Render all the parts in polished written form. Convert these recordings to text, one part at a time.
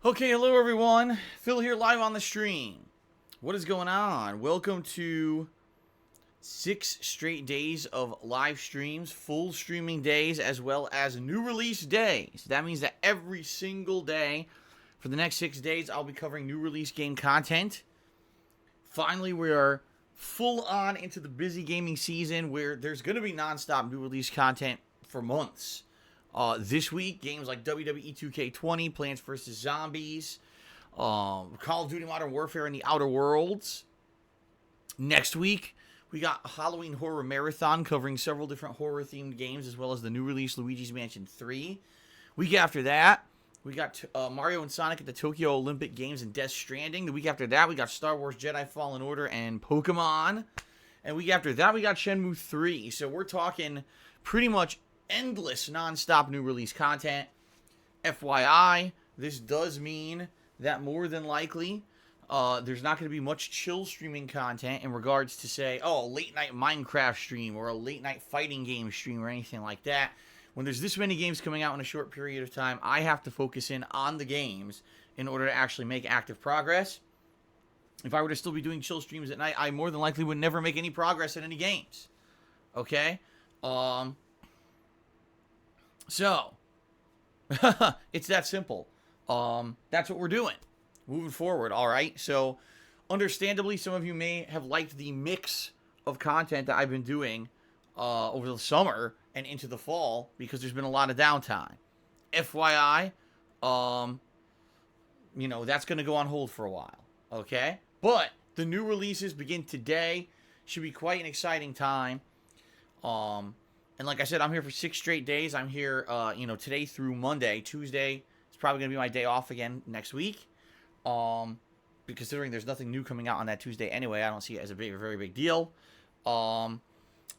Okay, hello everyone. Phil here live on the stream. What is going on? Welcome to 6 straight days of live streams, full streaming days, as well as new release days. That means that every single day for the next 6 days, I'll be covering new release game content. Finally, we are full on into the busy gaming season where there's going to be nonstop new release content for months. This week, games like WWE 2K20, Plants vs. Zombies, Call of Duty Modern Warfare and the Outer Worlds. Next week, we got a Halloween Horror Marathon covering several different horror-themed games, as well as the new release Luigi's Mansion 3. Week after that, we got Mario and Sonic at the Tokyo Olympic Games and Death Stranding. The week after that, we got Star Wars Jedi Fallen Order and Pokemon. And week after that, we got Shenmue 3. So we're talking pretty much endless non-stop new release content. FYI, this does mean that more than likely there's not going to be much chill streaming content in regards to, say, a late night Minecraft stream or a late night fighting game stream or anything like that. When there's this many games coming out in a short period of time, I have to focus in on the games in order to actually make active progress. If I were to still be doing chill streams at night, I more than likely would never make any progress in any games. Okay? So, it's that simple. That's what we're doing. Moving forward, alright? So, understandably, some of you may have liked the mix of content that I've been doing over the summer and into the fall because there's been a lot of downtime. FYI, that's going to go on hold for a while, okay? But the new releases begin today. Should be quite an exciting time. And like I said, I'm here for 6 straight days. I'm here, today through Monday. Tuesday is probably going to be my day off again next week. Considering there's nothing new coming out on that Tuesday anyway, I don't see it as a very big deal. So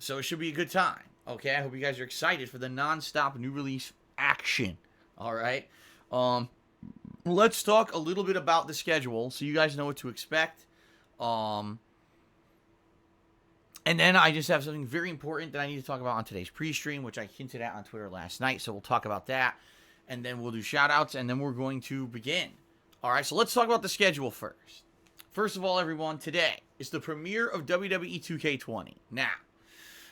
it should be a good time. Okay, I hope you guys are excited for the non-stop new release action. All right. Let's talk a little bit about the schedule so you guys know what to expect. And then I just have something very important that I need to talk about on today's pre-stream, which I hinted at on Twitter last night. So we'll talk about that. And then we'll do shout-outs, and then we're going to begin. All right, so let's talk about the schedule first. First of all, everyone, today is the premiere of WWE 2K20. Now,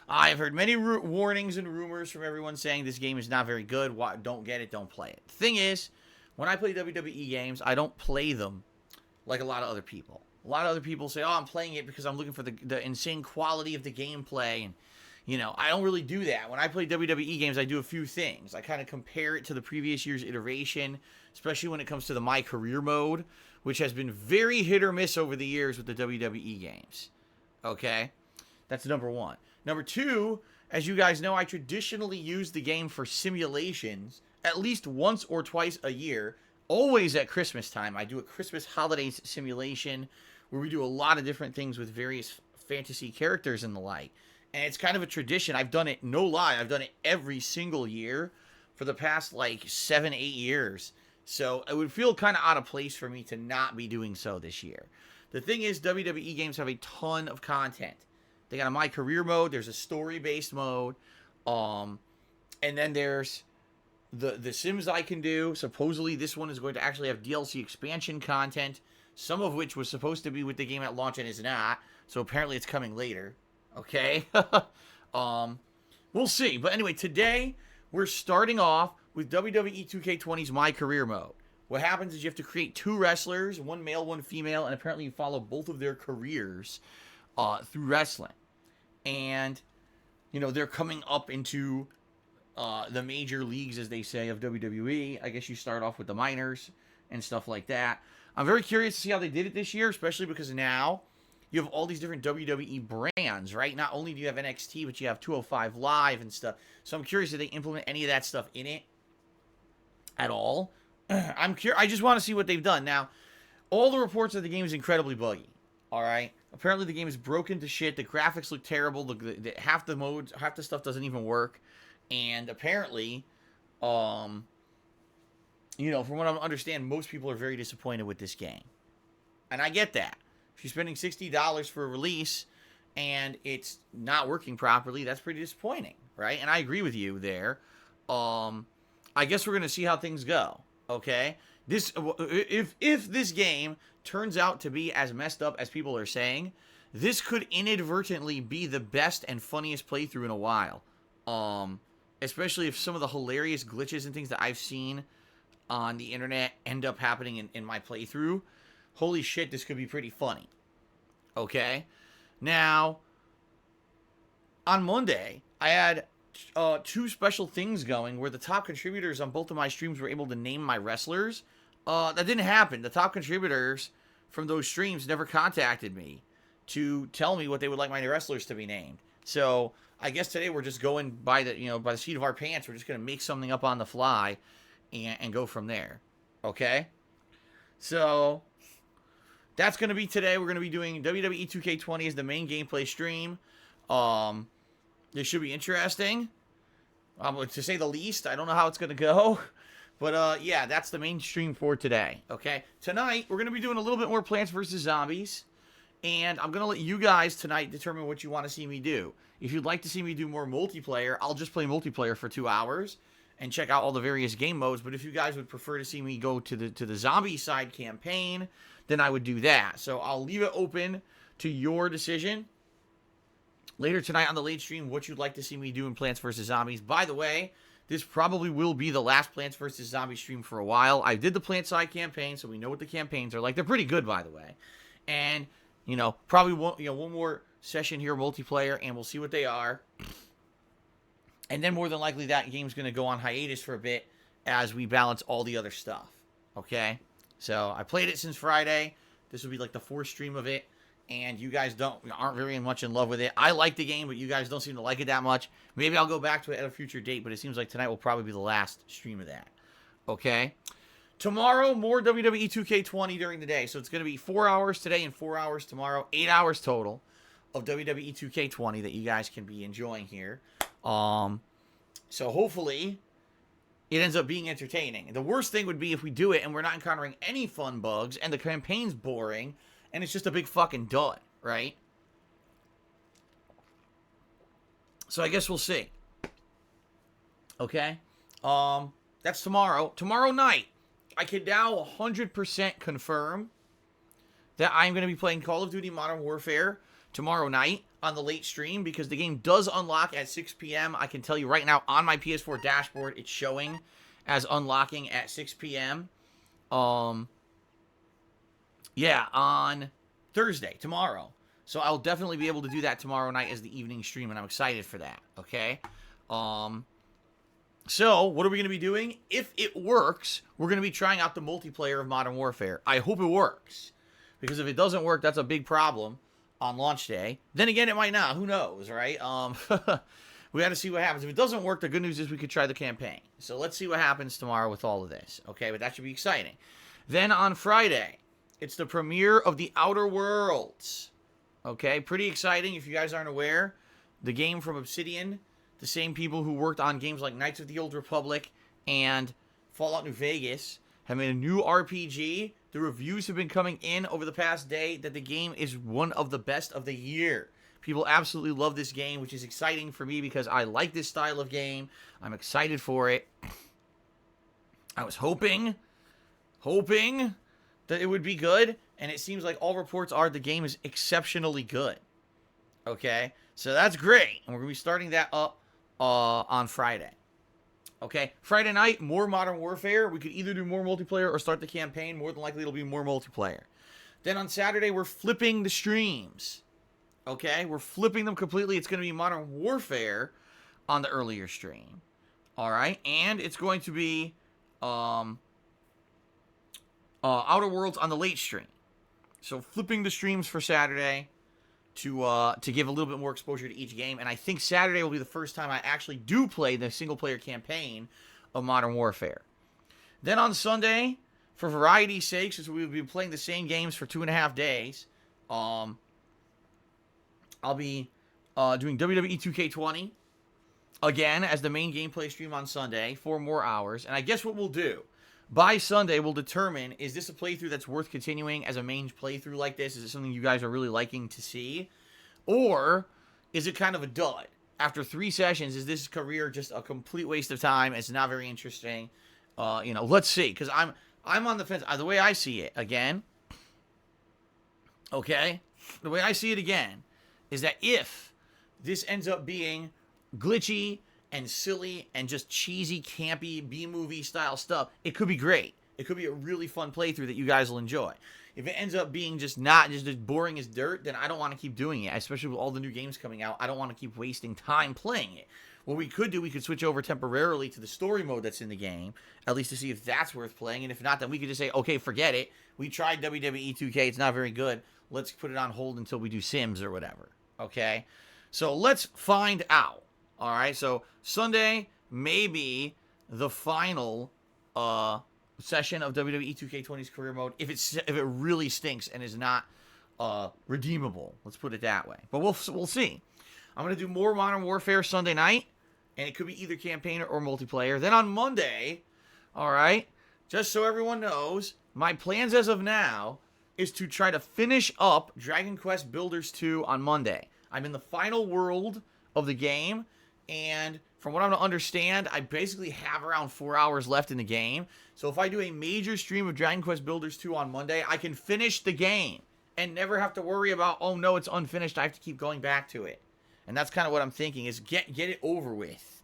I've heard many warnings and rumors from everyone saying this game is not very good. Don't get it, don't play it. The thing is, when I play WWE games, I don't play them like a lot of other people. A lot of other people say, I'm playing it because I'm looking for the insane quality of the gameplay. And, I don't really do that. When I play WWE games, I do a few things. I kind of compare it to the previous year's iteration, especially when it comes to the My Career mode, which has been very hit or miss over the years with the WWE games. Okay? That's number one. Number two, as you guys know, I traditionally use the game for simulations at least once or twice a year, always at Christmas time. I do a Christmas holidays simulation where we do a lot of different things with various fantasy characters and the like. And it's kind of a tradition. I've done it, no lie, I've done it every single year for the past 7-8 years. So it would feel kind of out of place for me to not be doing so this year. The thing is, WWE games have a ton of content. They got a My Career mode, there's a story-based mode, and then there's the Sims I can do. Supposedly this one is going to actually have DLC expansion content, some of which was supposed to be with the game at launch and is not, so apparently it's coming later. Okay? We'll see. But anyway, today we're starting off with WWE 2K20's My Career mode. What happens is you have to create 2 wrestlers, one male, one female, and apparently you follow both of their careers through wrestling. And, they're coming up into the major leagues, as they say, of WWE. I guess you start off with the minors and stuff like that. I'm very curious to see how they did it this year, especially because now you have all these different WWE brands, right? Not only do you have NXT, but you have 205 Live and stuff. So I'm curious if they implement any of that stuff in it at all. I'm curious. I just want to see what they've done. Now, all the reports of the game is incredibly buggy. All right. Apparently, the game is broken to shit. The graphics look terrible. Half the modes, half the stuff doesn't even work. And apparently, from what I understand, most people are very disappointed with this game. And I get that. If you're spending $60 for a release and it's not working properly, that's pretty disappointing, right? And I agree with you there. I guess we're going to see how things go. Okay? If this game turns out to be as messed up as people are saying, this could inadvertently be the best and funniest playthrough in a while. Especially if some of the hilarious glitches and things that I've seen on the internet end up happening in my playthrough. Holy shit, this could be pretty funny. Okay? Now, on Monday, I had two special things going where the top contributors on both of my streams were able to name my wrestlers. That didn't happen. The top contributors from those streams never contacted me to tell me what they would like my wrestlers to be named. So I guess today we're just going by the seat of our pants. We're just gonna make something up on the fly and go from there. Okay? So that's gonna be today. We're gonna be doing WWE 2K20 as the main gameplay stream. This should be interesting. To say the least. I don't know how it's gonna go. But, yeah, that's the main stream for today, okay? Tonight, we're going to be doing a little bit more Plants vs. Zombies, and I'm going to let you guys tonight determine what you want to see me do. If you'd like to see me do more multiplayer, I'll just play multiplayer for 2 hours and check out all the various game modes, but if you guys would prefer to see me go to the zombie side campaign, then I would do that. So I'll leave it open to your decision. Later tonight on the late stream, what you'd like to see me do in Plants vs. Zombies. By the way, this probably will be the last Plants vs. Zombies stream for a while. I did the Plant Side campaign, so we know what the campaigns are like. They're pretty good, by the way. And, probably one more session here, multiplayer, and we'll see what they are. And then more than likely that game's going to go on hiatus for a bit as we balance all the other stuff. Okay? So, I played it since Friday. This will be like the 4th stream of it. And you guys aren't very much in love with it. I like the game, but you guys don't seem to like it that much. Maybe I'll go back to it at a future date, but it seems like tonight will probably be the last stream of that. Okay? Tomorrow, more WWE 2K20 during the day. So it's going to be 4 hours today and 4 hours tomorrow. 8 hours total of WWE 2K20 that you guys can be enjoying here. So hopefully it ends up being entertaining. The worst thing would be if we do it and we're not encountering any fun bugs and the campaign's boring and it's just a big fucking dud, right? So I guess we'll see. Okay? That's tomorrow. Tomorrow night, I can now 100% confirm that I'm going to be playing Call of Duty Modern Warfare tomorrow night on the late stream because the game does unlock at 6 p.m. I can tell you right now on my PS4 dashboard, it's showing as unlocking at 6 p.m. Yeah, on Thursday, tomorrow. So I'll definitely be able to do that tomorrow night as the evening stream, and I'm excited for that, okay? So, what are we going to be doing? If it works, we're going to be trying out the multiplayer of Modern Warfare. I hope it works, because if it doesn't work, that's a big problem on launch day. Then again, it might not. Who knows, right? We got to see what happens. If it doesn't work, the good news is we could try the campaign. So let's see what happens tomorrow with all of this, okay? But that should be exciting. Then on Friday, it's the premiere of The Outer Worlds. Okay, pretty exciting if you guys aren't aware. The game from Obsidian, the same people who worked on games like Knights of the Old Republic and Fallout New Vegas, have made a new RPG. The reviews have been coming in over the past day that the game is one of the best of the year. People absolutely love this game, which is exciting for me because I like this style of game. I'm excited for it. I was hoping that it would be good, and it seems like all reports are the game is exceptionally good. Okay, so that's great, and we're going to be starting that up on Friday. Okay, Friday night, more Modern Warfare. We could either do more multiplayer or start the campaign. More than likely, it'll be more multiplayer. Then on Saturday, we're flipping the streams. Okay, we're flipping them completely. It's going to be Modern Warfare on the earlier stream. All right, and it's going to be Outer Worlds on the late stream. So flipping the streams for Saturday to give a little bit more exposure to each game. And I think Saturday will be the first time I actually do play the single-player campaign of Modern Warfare. Then on Sunday, for variety's sake, since we've been playing the same games for 2.5 days, I'll be doing WWE 2K20 again as the main gameplay stream on Sunday, 4 more hours. And I guess what we'll do, by Sunday, we'll determine, is this a playthrough that's worth continuing as a main playthrough like this? Is it something you guys are really liking to see? Or is it kind of a dud? After 3 sessions, is this career just a complete waste of time? It's not very interesting. Let's see, because I'm on the fence. The way I see it, again, okay, the way I see it again is that if this ends up being glitchy and silly and just cheesy, campy B-movie style stuff, it could be great. It could be a really fun playthrough that you guys will enjoy. If it ends up being just as boring as dirt, then I don't want to keep doing it, especially with all the new games coming out. I don't want to keep wasting time playing it. What we could do, we could switch over temporarily to the story mode that's in the game, at least to see if that's worth playing. And if not, then we could just say, okay, forget it. We tried WWE 2K. It's not very good. Let's put it on hold until we do Sims or whatever. Okay? So let's find out. All right? So Sunday may be the final session of WWE 2K20's career mode if it really stinks and is not redeemable. Let's put it that way. But we'll see. I'm going to do more Modern Warfare Sunday night, and it could be either campaign or multiplayer. Then on Monday, all right, just so everyone knows, my plans as of now is to try to finish up Dragon Quest Builders 2 on Monday. I'm in the final world of the game, and from what I'm to understand, I basically have around 4 hours left in the game. So if I do a major stream of Dragon Quest Builders 2 on Monday, I can finish the game and never have to worry about, oh no, it's unfinished, I have to keep going back to it. And that's kind of what I'm thinking, is get it over with.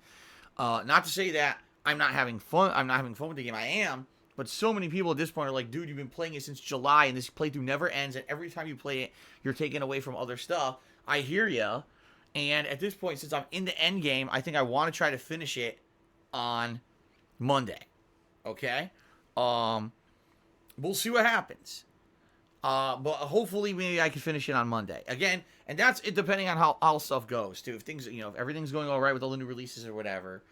Not to say that I'm not having fun with the game. I am. But so many people at this point are like, dude, you've been playing it since July, and this playthrough never ends, and every time you play it, you're taken away from other stuff. I hear ya. And at this point, since I'm in the end game, I think I want to try to finish it on Monday. Okay? We'll see what happens. But hopefully maybe I can finish it on Monday. Again, and that's it depending on how stuff goes, too. If things, if everything's going all right with all the new releases or whatever,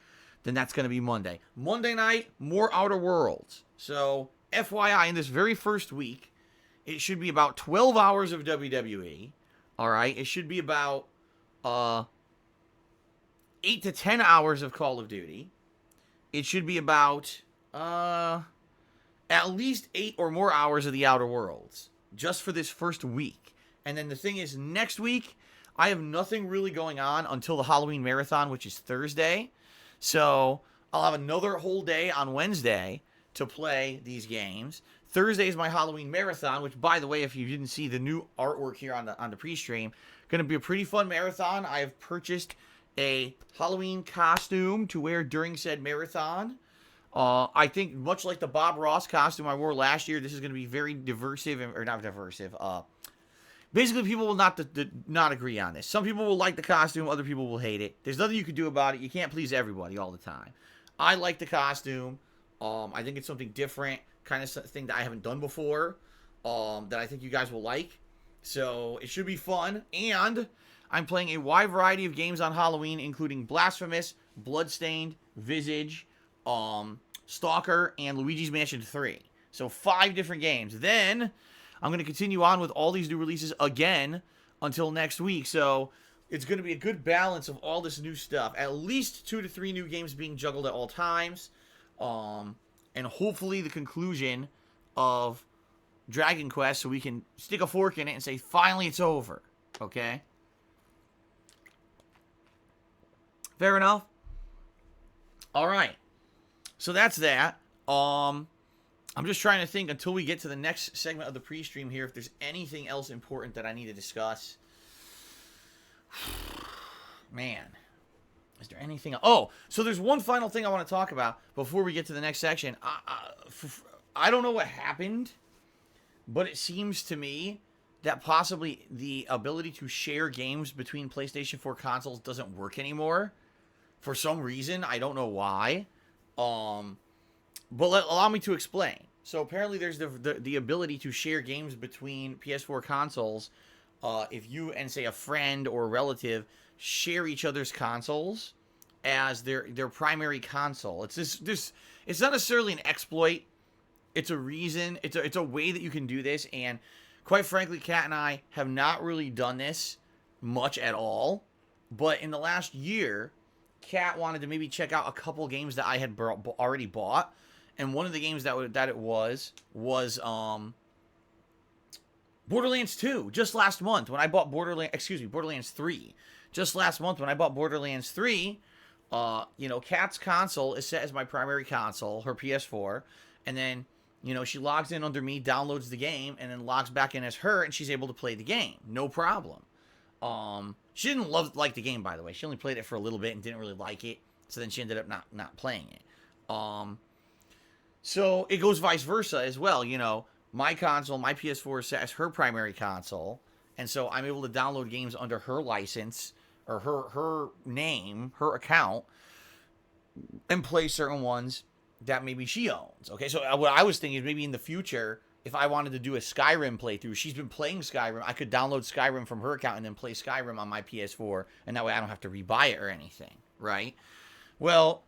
then that's going to be Monday. Monday night, more Outer Worlds. So, FYI, in this very first week, it should be about 12 hours of WWE. All right? It should be about 8 to 10 hours of Call of Duty. It should be about at least 8 or more hours of the Outer Worlds, just for this first week. And then the thing is, next week, I have nothing really going on until the Halloween Marathon, which is Thursday. So I'll have another whole day on Wednesday to play these games. Thursday is my Halloween Marathon, which, by the way, if you didn't see the new artwork here on the pre-stream, going to be a pretty fun marathon. I have purchased a Halloween costume to wear during said marathon. I think much like the Bob Ross costume I wore last year, this is going to be very diversive, or not diversive. Basically, people will not agree on this. Some people will like the costume, other people will hate it. There's nothing you can do about it. You can't please everybody all the time. I like the costume. I think it's something different, kind of thing that I haven't done before, that I think you guys will like. So it should be fun. And I'm playing a wide variety of games on Halloween, including Blasphemous, Bloodstained, Visage, Stalker, and Luigi's Mansion 3. So 5 different games. Then I'm going to continue on with all these new releases again until next week. So it's going to be a good balance of all this new stuff. At least 2 to 3 new games being juggled at all times. And hopefully the conclusion of Dragon Quest, so we can stick a fork in it and say, finally it's over. Okay? Fair enough? Alright. So that's that. I'm just trying to think until we get to the next segment of the pre-stream here if there's anything else important that I need to discuss. Man. Is there anything else? Oh, so there's one final thing I want to talk about before we get to the next section. I don't know what happened, but it seems to me that possibly the ability to share games between PlayStation 4 consoles doesn't work anymore. For some reason, I don't know why. But allow me to explain. So apparently there's the ability to share games between PS4 consoles if you and, say, a friend or a relative share each other's consoles as their primary console. It's it's not necessarily an exploit. It's a reason. It's a way that you can do this. And quite frankly, Kat and I have not really done this much at all. But in the last year, Kat wanted to maybe check out a couple games that I had already bought. And one of the games that it was Borderlands 2. Just last month when I bought Borderlands 3. Just last month when I bought Borderlands 3, Kat's console is set as my primary console, her PS4, and then, she logs in under me, downloads the game, and then logs back in as her, and she's able to play the game. No problem. She didn't like the game, by the way. She only played it for a little bit and didn't really like it, so then she ended up not playing it. So it goes vice versa as well. My console, my PS4 is set as her primary console, and so I'm able to download games under her license or her name, her account, and play certain ones that maybe she owns. Okay, so what I was thinking is maybe in the future, if I wanted to do a Skyrim playthrough, she's been playing Skyrim, I could download Skyrim from her account and then play Skyrim on my PS4, and that way I don't have to rebuy it or anything, right? Well,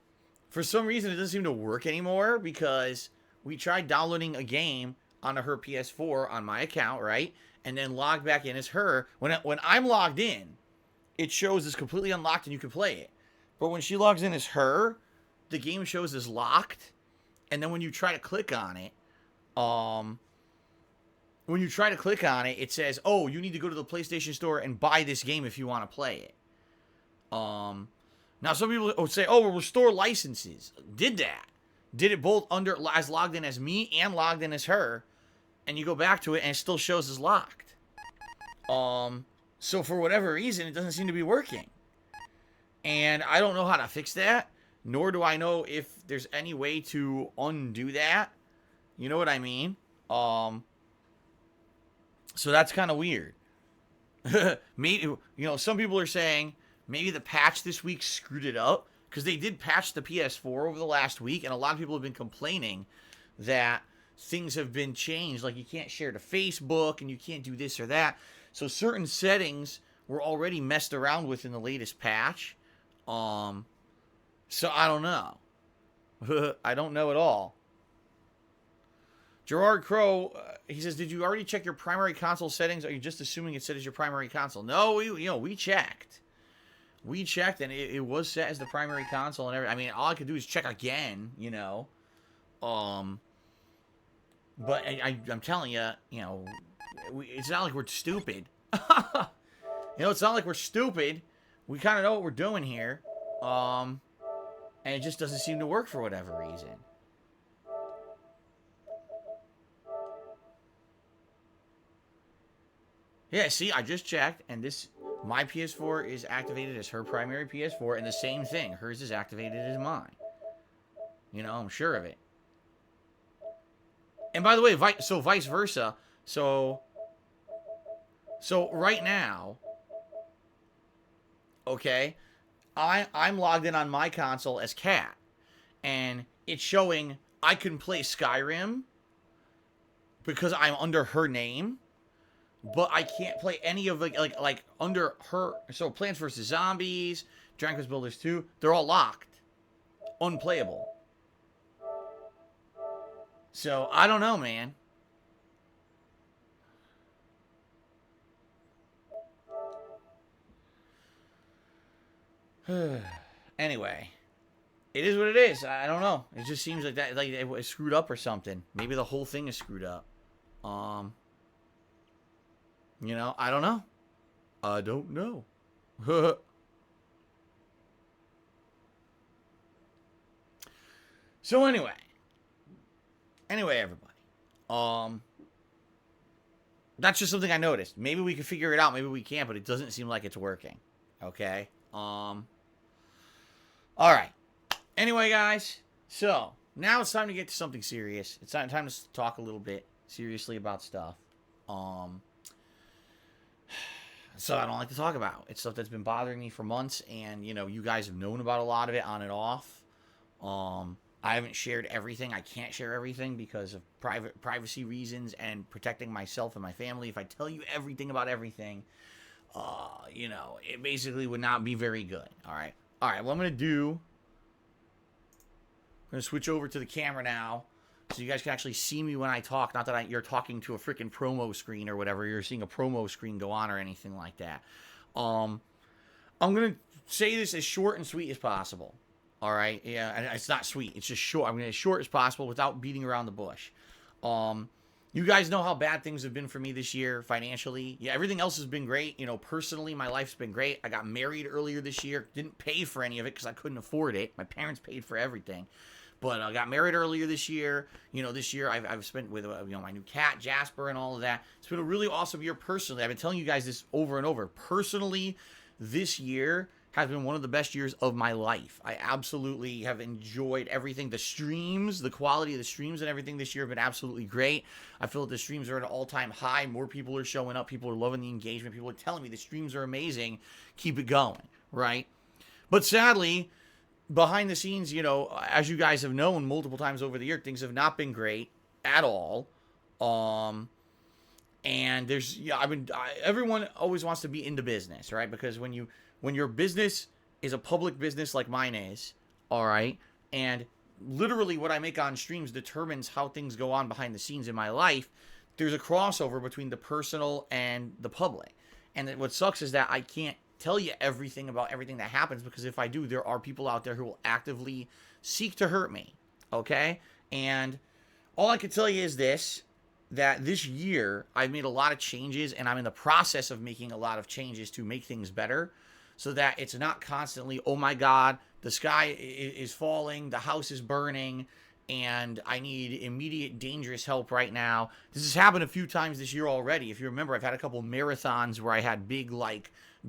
for some reason it doesn't seem to work anymore, because we tried downloading a game onto her PS4 on my account, right? And then log back in as her. When I'm logged in, it shows it's completely unlocked and you can play it. But when she logs in as her, the game shows as locked. And then when you try to click on it, it says, oh, you need to go to the PlayStation Store and buy this game if you want to play it. Now some people would say, oh, we'll restore licenses. Did that. Did it both as logged in as me and logged in as her. And you go back to it and it still shows as locked. So for whatever reason, it doesn't seem to be working. And I don't know how to fix that. Nor do I know if there's any way to undo that. You know what I mean? So that's kind of weird. Maybe, some people are saying maybe the patch this week screwed it up. Because they did patch the PS4 over the last week. And a lot of people have been complaining that things have been changed. Like you can't share to Facebook and you can't do this or that. So certain settings were already messed around with in the latest patch. So I don't know. I don't know at all. Gerard Crow, he says, did you already check your primary console settings? Are you just assuming it set as your primary console? No, we checked. We checked, and it was set as the primary console and everything. I mean, all I could do is check again, But I'm telling you, it's not like we're stupid. It's not like we're stupid. We kind of know what we're doing here. And it just doesn't seem to work for whatever reason. Yeah, see, I just checked, and my PS4 is activated as her primary PS4, and the same thing. Hers is activated as mine. I'm sure of it. And by the way, vice versa. So right now, okay, I'm logged in on my console as Kat, and it's showing I can play Skyrim because I'm under her name, but I can't play any of like under her. So Plants vs. Zombies, Dragon Quest Builders 2, they're all locked, unplayable. So I don't know, man. Anyway, it is what it is. I don't know. It just seems like that, like it was screwed up or something. Maybe the whole thing is screwed up. I don't know. I don't know. So anyway, everybody. That's just something I noticed. Maybe we can figure it out. Maybe we can't, but it doesn't seem like it's working. Okay. All right. Anyway, guys. So now it's time to get to something serious. It's time to talk a little bit seriously about stuff. So I don't like to talk about. It's stuff that's been bothering me for months, and you guys have known about a lot of it on and off. I haven't shared everything. I can't share everything because of privacy reasons and protecting myself and my family. If I tell you everything about everything, it basically would not be very good. All right. What I'm going to switch over to the camera now so you guys can actually see me when I talk. Not that you're talking to a freaking promo screen or whatever. You're seeing a promo screen go on or anything like that. I'm going to say this as short and sweet as possible. All right, yeah, and it's not sweet. It's just short. I'm going to as short as possible without beating around the bush. You guys know how bad things have been for me this year financially. Yeah, everything else has been great. Personally, my life's been great. I got married earlier this year. Didn't pay for any of it because I couldn't afford it. My parents paid for everything. But I got married earlier this year. This year I've spent with my new cat Jasper and all of that. It's been a really awesome year personally. I've been telling you guys this over and over. Personally, this year has been one of the best years of my life. I absolutely have enjoyed everything. The streams, the quality of the streams and everything this year have been absolutely great. I feel that the streams are at an all-time high. More people are showing up. People are loving the engagement. People are telling me the streams are amazing. Keep it going, right? But sadly, behind the scenes, as you guys have known multiple times over the year, things have not been great at all. And everyone always wants to be into business, right? Because when your business is a public business like mine is, all right, and literally what I make on streams determines how things go on behind the scenes in my life, there's a crossover between the personal and the public. And what sucks is that I can't tell you everything about everything that happens, because if I do, there are people out there who will actively seek to hurt me, okay? And all I can tell you is this, that this year I've made a lot of changes, and I'm in the process of making a lot of changes to make things better, so that it's not constantly, oh my God, the sky is falling, the house is burning, and I need immediate dangerous help right now. This has happened a few times this year already. If you remember, I've had a couple marathons where I had big,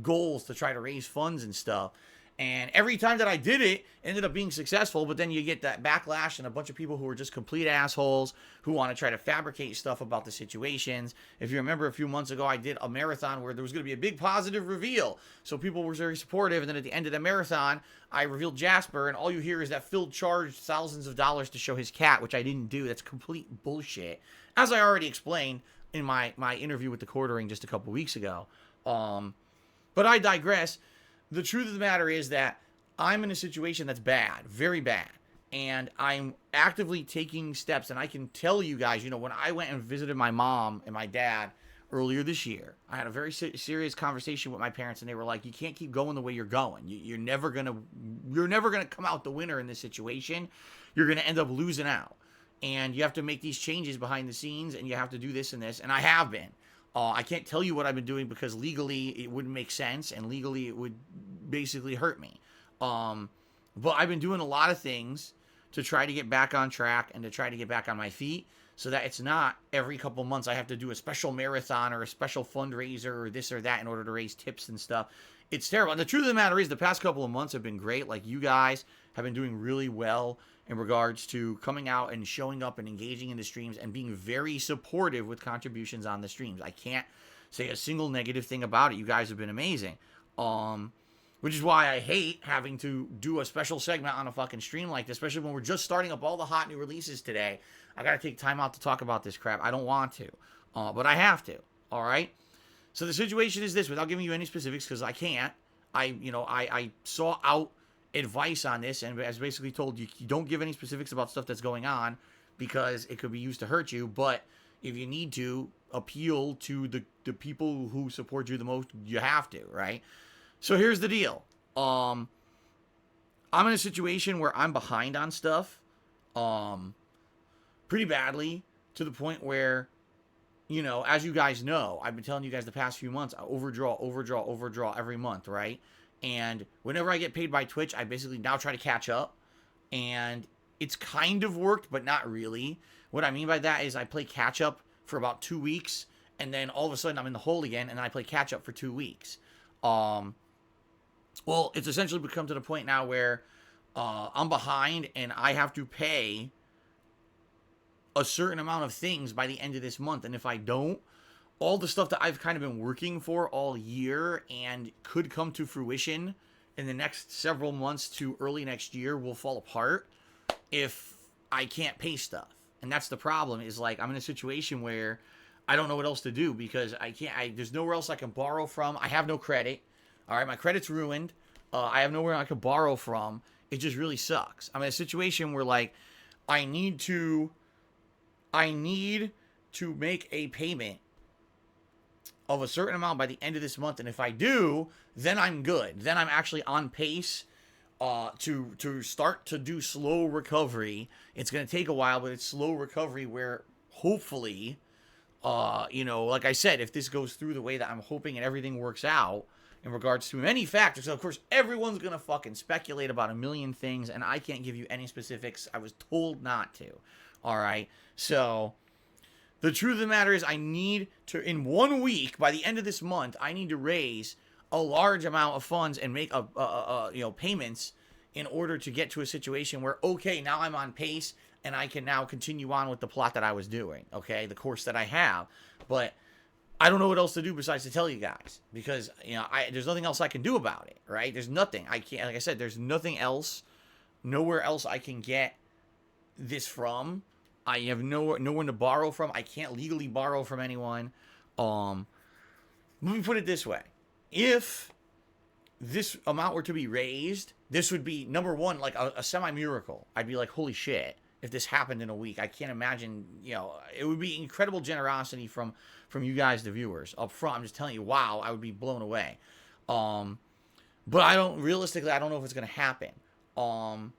goals to try to raise funds and stuff. And every time that I did it, ended up being successful, but then you get that backlash and a bunch of people who are just complete assholes who want to try to fabricate stuff about the situations. If you remember a few months ago, I did a marathon where there was going to be a big positive reveal. So people were very supportive, and then at the end of the marathon, I revealed Jasper, and all you hear is that Phil charged thousands of dollars to show his cat, which I didn't do. That's complete bullshit. As I already explained in my interview with the Quartering just a couple weeks ago. But I digress. The truth of the matter is that I'm in a situation that's bad, very bad, and I'm actively taking steps. And I can tell you guys, when I went and visited my mom and my dad earlier this year, I had a very serious conversation with my parents, and they were like, "You can't keep going the way you're going. You're never gonna come out the winner in this situation. You're gonna end up losing out, and you have to make these changes behind the scenes, and you have to do this and this." And I have been. I can't tell you what I've been doing because legally it wouldn't make sense, and legally it would basically hurt me. But I've been doing a lot of things to try to get back on track and to try to get back on my feet, so that it's not every couple months I have to do a special marathon or a special fundraiser or this or that in order to raise tips and stuff. It's terrible. And the truth of the matter is, the past couple of months have been great. You guys have been doing really well in regards to coming out and showing up and engaging in the streams and being very supportive with contributions on the streams. I can't say a single negative thing about it. You guys have been amazing. Which is why I hate having to do a special segment on a fucking stream like this, especially when we're just starting up all the hot new releases today. I gotta take time out to talk about this crap. I don't want to, but I have to. All right. So the situation is this, without giving you any specifics, because I can't. I saw out advice on this, and as basically told you don't give any specifics about stuff that's going on because it could be used to hurt you. But if you need to appeal to the people who support you the most, you have to, right? So here's the deal. I'm in a situation where I'm behind on stuff pretty badly, to the point where, as you guys know, I've been telling you guys the past few months, I overdraw every month, right? And whenever I get paid by Twitch, I basically now try to catch up. And it's kind of worked, but not really. What I mean by that is I play catch up for about 2 weeks, and then all of a sudden I'm in the hole again, and then I play catch up for 2 weeks. Well, it's essentially become to the point now where I'm behind, and I have to pay a certain amount of things by the end of this month. And if I don't, all the stuff that I've kind of been working for all year and could come to fruition in the next several months to early next year will fall apart if I can't pay stuff. And that's the problem, is I'm in a situation where I don't know what else to do, because there's nowhere else I can borrow from. I have no credit. All right, my credit's ruined. I have nowhere I can borrow from. It just really sucks. I'm in a situation where I need to make a payment of a certain amount by the end of this month, and if I do, then I'm good. Then I'm actually on pace to start to do slow recovery. It's going to take a while, but it's slow recovery where hopefully You know, like I said, if this goes through the way that I'm hoping and everything works out in regards to many factors, so of course everyone's gonna fucking speculate about a million things, and I can't give you any specifics. I was told not to. All right, so the truth of the matter is, I need to, in 1 week, by the end of this month, I need to raise a large amount of funds and make you know, payments in order to get to a situation where, okay, now I'm on pace and I can now continue on with the plot that I was doing, okay, the course that I have. But I don't know what else to do besides to tell you guys, because, you know, there's nothing else I can do about it, right? There's nothing. I can't, like I said, there's nothing else, nowhere else I can get this from. I have no one to borrow from. I can't legally borrow from anyone. Let me put it this way. If this amount were to be raised, this would be, number one, like a semi-miracle. I'd be like, holy shit, if this happened in a week. I can't imagine, you know, it would be incredible generosity from you guys, the viewers, up front. I'm just telling you, wow, I would be blown away. But realistically, I don't know if it's going to happen. And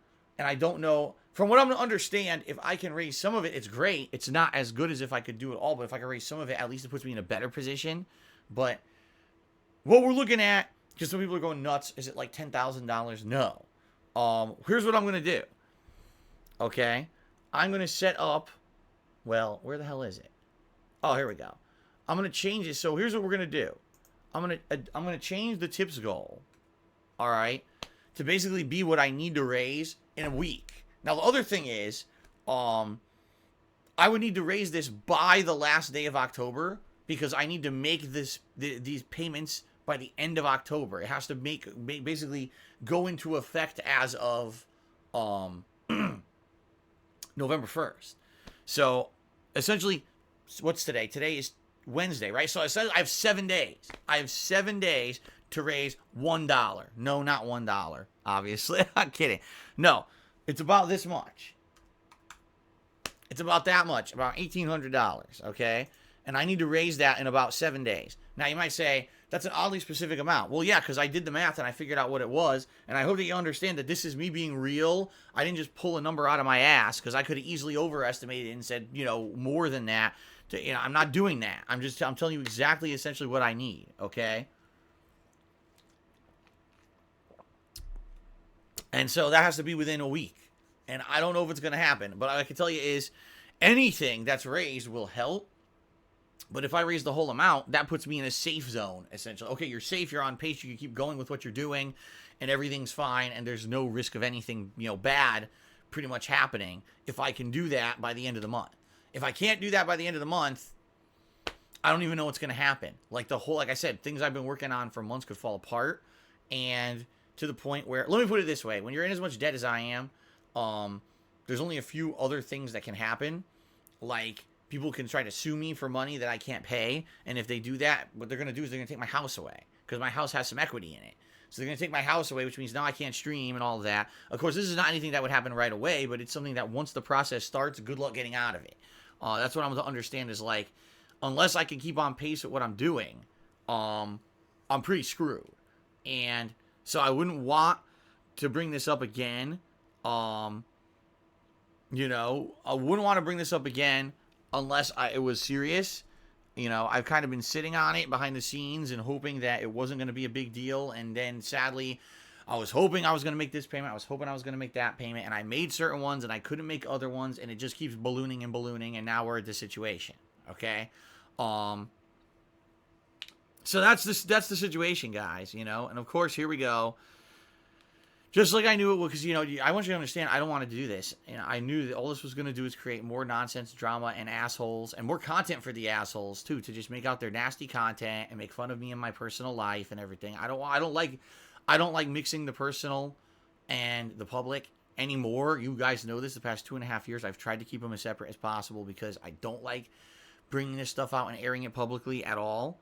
I don't know, from what I'm going to understand, if I can raise some of it, it's great. It's not as good as if I could do it all, but if I can raise some of it, at least it puts me in a better position. But what we're looking at, because some people are going nuts, is it like $10,000? No. Here's what I'm going to do. Okay? I'm going to set up, well, where the hell is it? Oh, here we go. I'm going to change it. So here's what we're going to do. I'm going to change the tips goal, all right, to basically be what I need to raise in a week. Now, the other thing is, I would need to raise this by the last day of October, because I need to make these payments by the end of October. It has to basically go into effect as of November 1st. So essentially, what's today? Today is Wednesday, right? So essentially, I have 7 days. I have 7 days to raise $1. No, not $1. Obviously, I'm kidding. No, it's about this much. It's about that much, about $1,800. Okay, and I need to raise that in about 7 days. Now, you might say, that's an oddly specific amount. Well, yeah, because I did the math and I figured out what it was. And I hope that you understand that this is me being real. I didn't just pull a number out of my ass, because I could have easily overestimated and said, you know, more than that. You know, I'm not doing that. I'm telling you exactly, essentially what I need, okay? And so that has to be within a week. And I don't know if it's going to happen. But what I can tell you is, anything that's raised will help. But if I raise the whole amount, that puts me in a safe zone, essentially. Okay, you're safe, you're on pace, you can keep going with what you're doing, and everything's fine, and there's no risk of anything, you know, bad pretty much happening if I can do that by the end of the month. If I can't do that by the end of the month, I don't even know what's going to happen. Like I said, things I've been working on for months could fall apart, and to the point where, let me put it this way, when you're in as much debt as I am, there's only a few other things that can happen, like people can try to sue me for money that I can't pay. And if they do that, what they're going to do is they're going to take my house away, because my house has some equity in it. So they're going to take my house away, which means now I can't stream and all of that. Of course, this is not anything that would happen right away, but it's something that once the process starts, good luck getting out of it. That's what I'm to understand is, like, unless I can keep on pace with what I'm doing, I'm pretty screwed. And so I wouldn't want to bring this up again. You know, I wouldn't want to bring this up again unless it was serious. You know, I've kind of been sitting on it behind the scenes and hoping that it wasn't going to be a big deal. And then sadly, I was hoping I was going to make this payment. I was hoping I was going to make that payment. And I made certain ones and I couldn't make other ones. And it just keeps ballooning and ballooning. And now we're at this situation. Okay. So that's the situation, guys, you know. And of course, here we go. Just like I knew it would, because, you know, I want you to understand, I don't want to do this. And I knew that all this was going to do is create more nonsense, drama, and assholes, and more content for the assholes, too, to just make out their nasty content and make fun of me and my personal life and everything. I don't like mixing the personal and the public anymore. You guys know this. The past 2.5 years, I've tried to keep them as separate as possible, because I don't like bringing this stuff out and airing it publicly at all.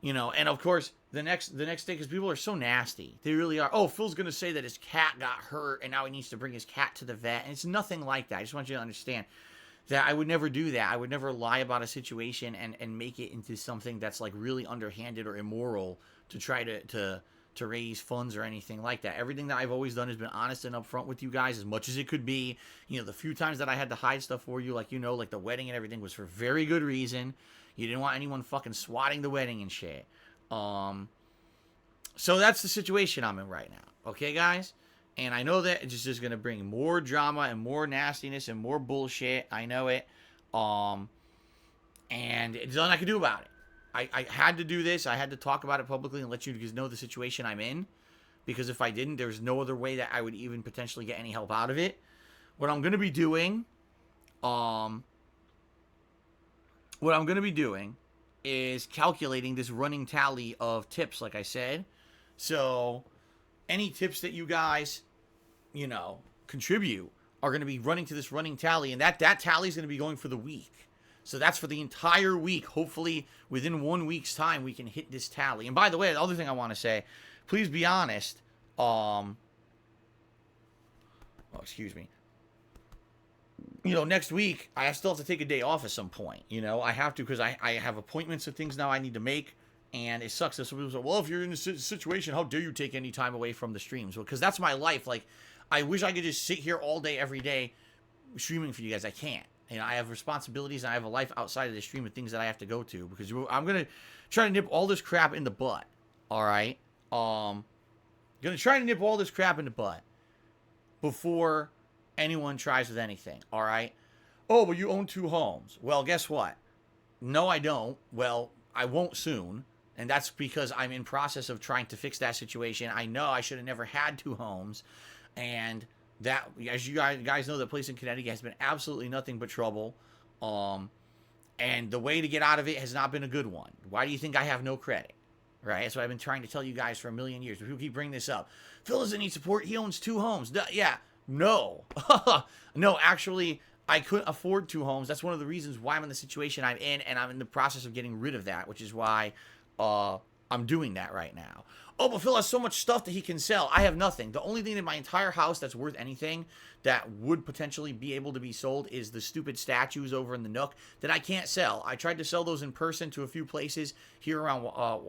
You know, and of course, the next day, because people are so nasty. They really are. Oh, Phil's going to say that his cat got hurt and now he needs to bring his cat to the vet. And it's nothing like that. I just want you to understand that I would never do that. I would never lie about a situation and make it into something that's like really underhanded or immoral to try to to raise funds or anything like that. Everything that I've always done has been honest and upfront with you guys as much as it could be. You know, the few times that I had to hide stuff for you, like, you know, like the wedding and everything was for very good reason. You didn't want anyone fucking swatting the wedding and shit. So that's the situation I'm in right now. Okay, guys? And I know that it's just going to bring more drama and more nastiness and more bullshit. I know it. And there's nothing I can do about it. I had to do this. I had to talk about it publicly and let you guys know the situation I'm in. Because if I didn't, there's no other way that I would even potentially get any help out of it. What I'm going to be doing, is calculating this running tally of tips, like I said. So, any tips that you guys, you know, contribute are going to be running to this running tally. And that tally is going to be going for the week. So that's for the entire week. Hopefully, within 1 week's time, we can hit this tally. And by the way, the other thing I want to say, please be honest. Excuse me. You know, next week, I still have to take a day off at some point. You know, I have to because I have appointments and things now I need to make. And it sucks. Some people say, well, if you're in a situation, how dare you take any time away from the streams? Well, because that's my life. Like, I wish I could just sit here all day, every day, streaming for you guys. I can't. You know, I have responsibilities, and I have a life outside of the stream and things that I have to go to. Because I'm going to try to nip all this crap in the butt. All right? Going to try to nip all this crap in the butt before anyone tries with anything. All right? Oh, but you own 2 homes. Well, guess what? No, I don't. Well, I won't soon. And that's because I'm in process of trying to fix that situation. I know I should have never had 2 homes. And that, as you guys know, the place in Connecticut has been absolutely nothing but trouble. And the way to get out of it has not been a good one. Why do you think I have no credit? Right? That's what I've been trying to tell you guys for a million years. But people keep bringing this up. Phil doesn't need support. He owns 2 homes. Yeah. No. No, actually, I couldn't afford 2 homes. That's one of the reasons why I'm in the situation I'm in. And I'm in the process of getting rid of that, which is why I'm doing that right now. Oh, but Phil has so much stuff that he can sell. I have nothing. The only thing in my entire house that's worth anything that would potentially be able to be sold is the stupid statues over in the Nook that I can't sell. I tried to sell those in person to a few places here around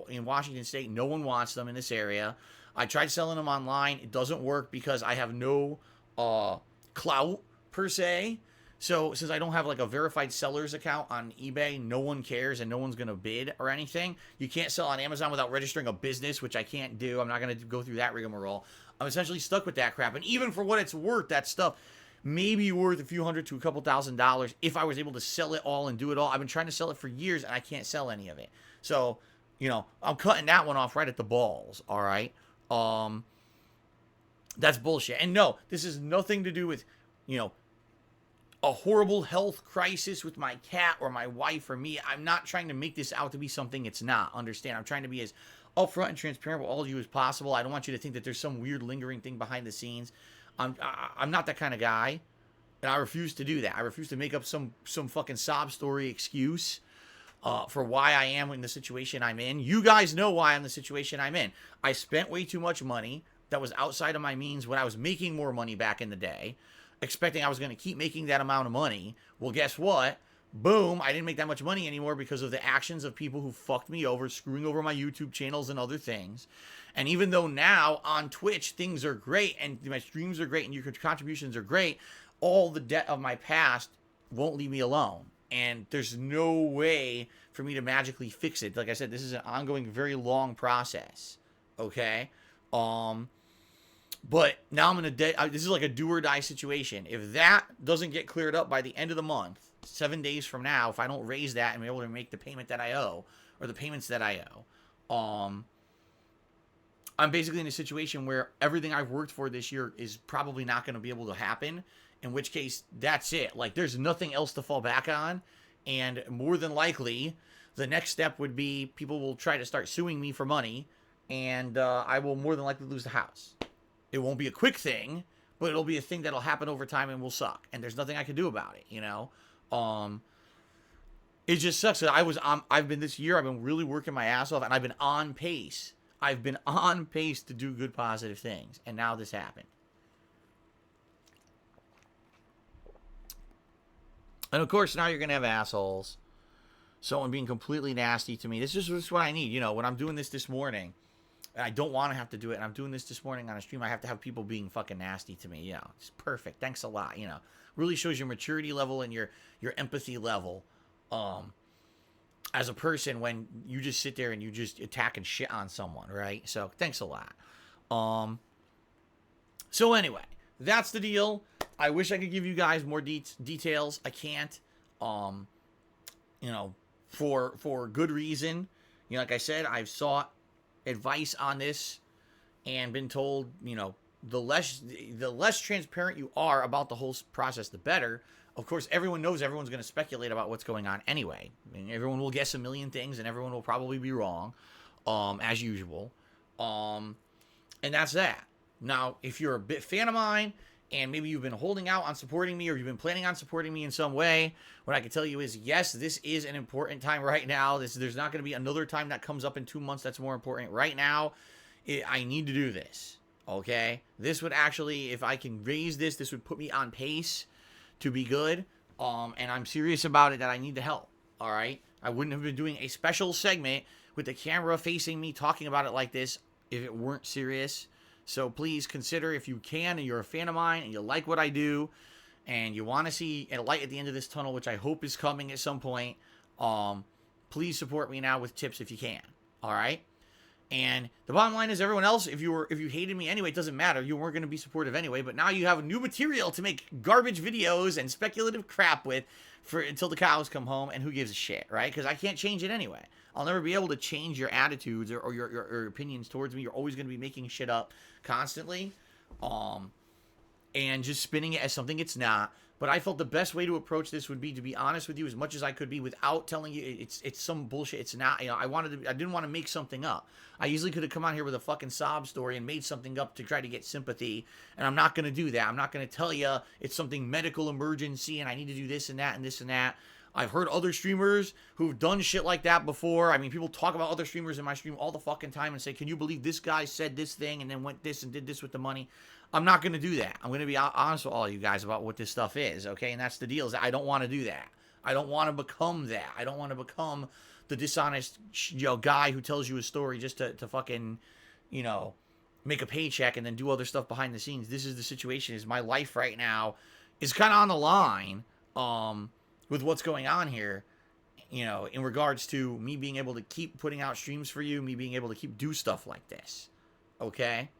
in Washington State. No one wants them in this area. I tried selling them online. It doesn't work because I have no clout per se. So since I don't have like a verified seller's account on eBay, no one cares and no one's going to bid or anything. You can't sell on Amazon without registering a business, which I can't do. I'm not going to go through that rigmarole. I'm essentially stuck with that crap. And even for what it's worth, that stuff may be worth a few hundred to a couple $1,000s if I was able to sell it all and do it all. I've been trying to sell it for years and I can't sell any of it. So, you know, I'm cutting that one off right at the balls. All right. That's bullshit. And no, this has nothing to do with, you know, a horrible health crisis with my cat or my wife or me. I'm not trying to make this out to be something it's not. Understand? I'm trying to be as upfront and transparent with all of you as possible. I don't want you to think that there's some weird lingering thing behind the scenes. I'm not that kind of guy, and I refuse to do that. I refuse to make up some fucking sob story excuse for why I am in the situation I'm in. You guys know why I'm in the situation I'm in. I spent way too much money that was outside of my means when I was making more money back in the day, expecting I was going to keep making that amount of money. Well, guess what? Boom, I didn't make that much money anymore because of the actions of people who fucked me over, screwing over my YouTube channels and other things. And even though now on Twitch things are great and my streams are great and your contributions are great, all the debt of my past won't leave me alone. And there's no way for me to magically fix it. Like I said, this is an ongoing, very long process. Okay? But now I'm in a this is like a do or die situation. If that doesn't get cleared up by the end of the month, 7 days from now, if I don't raise that and be able to make the payment that I owe, or the payments that I owe, I'm basically in a situation where everything I've worked for this year is probably not going to be able to happen, in which case, that's it. Like, there's nothing else to fall back on, and more than likely, the next step would be people will try to start suing me for money, and I will more than likely lose the house. It won't be a quick thing, but it'll be a thing that'll happen over time and will suck. And there's nothing I can do about it, you know? It just sucks that I've been this year, I've been really working my ass off, and I've been on pace. I've been on pace to do good, positive things. And now this happened. And of course, now you're going to have assholes. Someone being completely nasty to me. This is what I need. You know, when I'm doing this morning, And I don't want to have to do it. And I'm doing this morning on a stream. I have to have people being fucking nasty to me. You know, it's perfect. Thanks a lot. You know, really shows your maturity level and your empathy level, as a person when you just sit there and you just attack and shit on someone, right? So thanks a lot. So anyway, that's the deal. I wish I could give you guys more details. I can't. You know, for good reason. You know, like I said, I've sought advice on this and been told, you know, the less transparent you are about the whole process, the better. Of course, everyone knows everyone's going to speculate about what's going on anyway. I mean, everyone will guess a million things, and everyone will probably be wrong, as usual. And that's that. Now, if you're a bit fan of mine, and maybe you've been holding out on supporting me, or you've been planning on supporting me in some way, what I can tell you is, yes, this is an important time right now. There's not going to be another time that comes up in 2 months that's more important. Right now, I need to do this, okay? This would actually, if I can raise this would put me on pace to be good, and I'm serious about it, that I need the help, all right? I wouldn't have been doing a special segment with the camera facing me talking about it like this if it weren't serious. So please consider, if you can, and you're a fan of mine, and you like what I do, and you want to see a light at the end of this tunnel, which I hope is coming at some point, please support me now with tips if you can, all right? And the bottom line is, everyone else, if you hated me anyway, it doesn't matter. You weren't going to be supportive anyway, but now you have new material to make garbage videos and speculative crap with until the cows come home, and who gives a shit, right? Because I can't change it anyway. I'll never be able to change your attitudes or your opinions towards me. You're always going to be making shit up constantly, and just spinning it as something it's not. But I felt the best way to approach this would be to be honest with you as much as I could be, without telling you it's some bullshit. It's not. You know, I didn't want to make something up. I easily could have come on here with a fucking sob story and made something up to try to get sympathy, and I'm not going to do that. I'm not going to tell you it's something medical emergency and I need to do this and that and this and that. I've heard other streamers who've done shit like that before. I mean, people talk about other streamers in my stream all the fucking time and say, can you believe this guy said this thing and then went this and did this with the money? I'm not going to do that. I'm going to be honest with all you guys about what this stuff is, okay? And that's the deal, is that I don't want to do that. I don't want to become that. I don't want to become the dishonest, guy who tells you a story just to fucking, make a paycheck and then do other stuff behind the scenes. This is the situation. Is my life right now is kind of on the line, with what's going on here, in regards to me being able to keep putting out streams for you, me being able to keep do stuff like this, okay?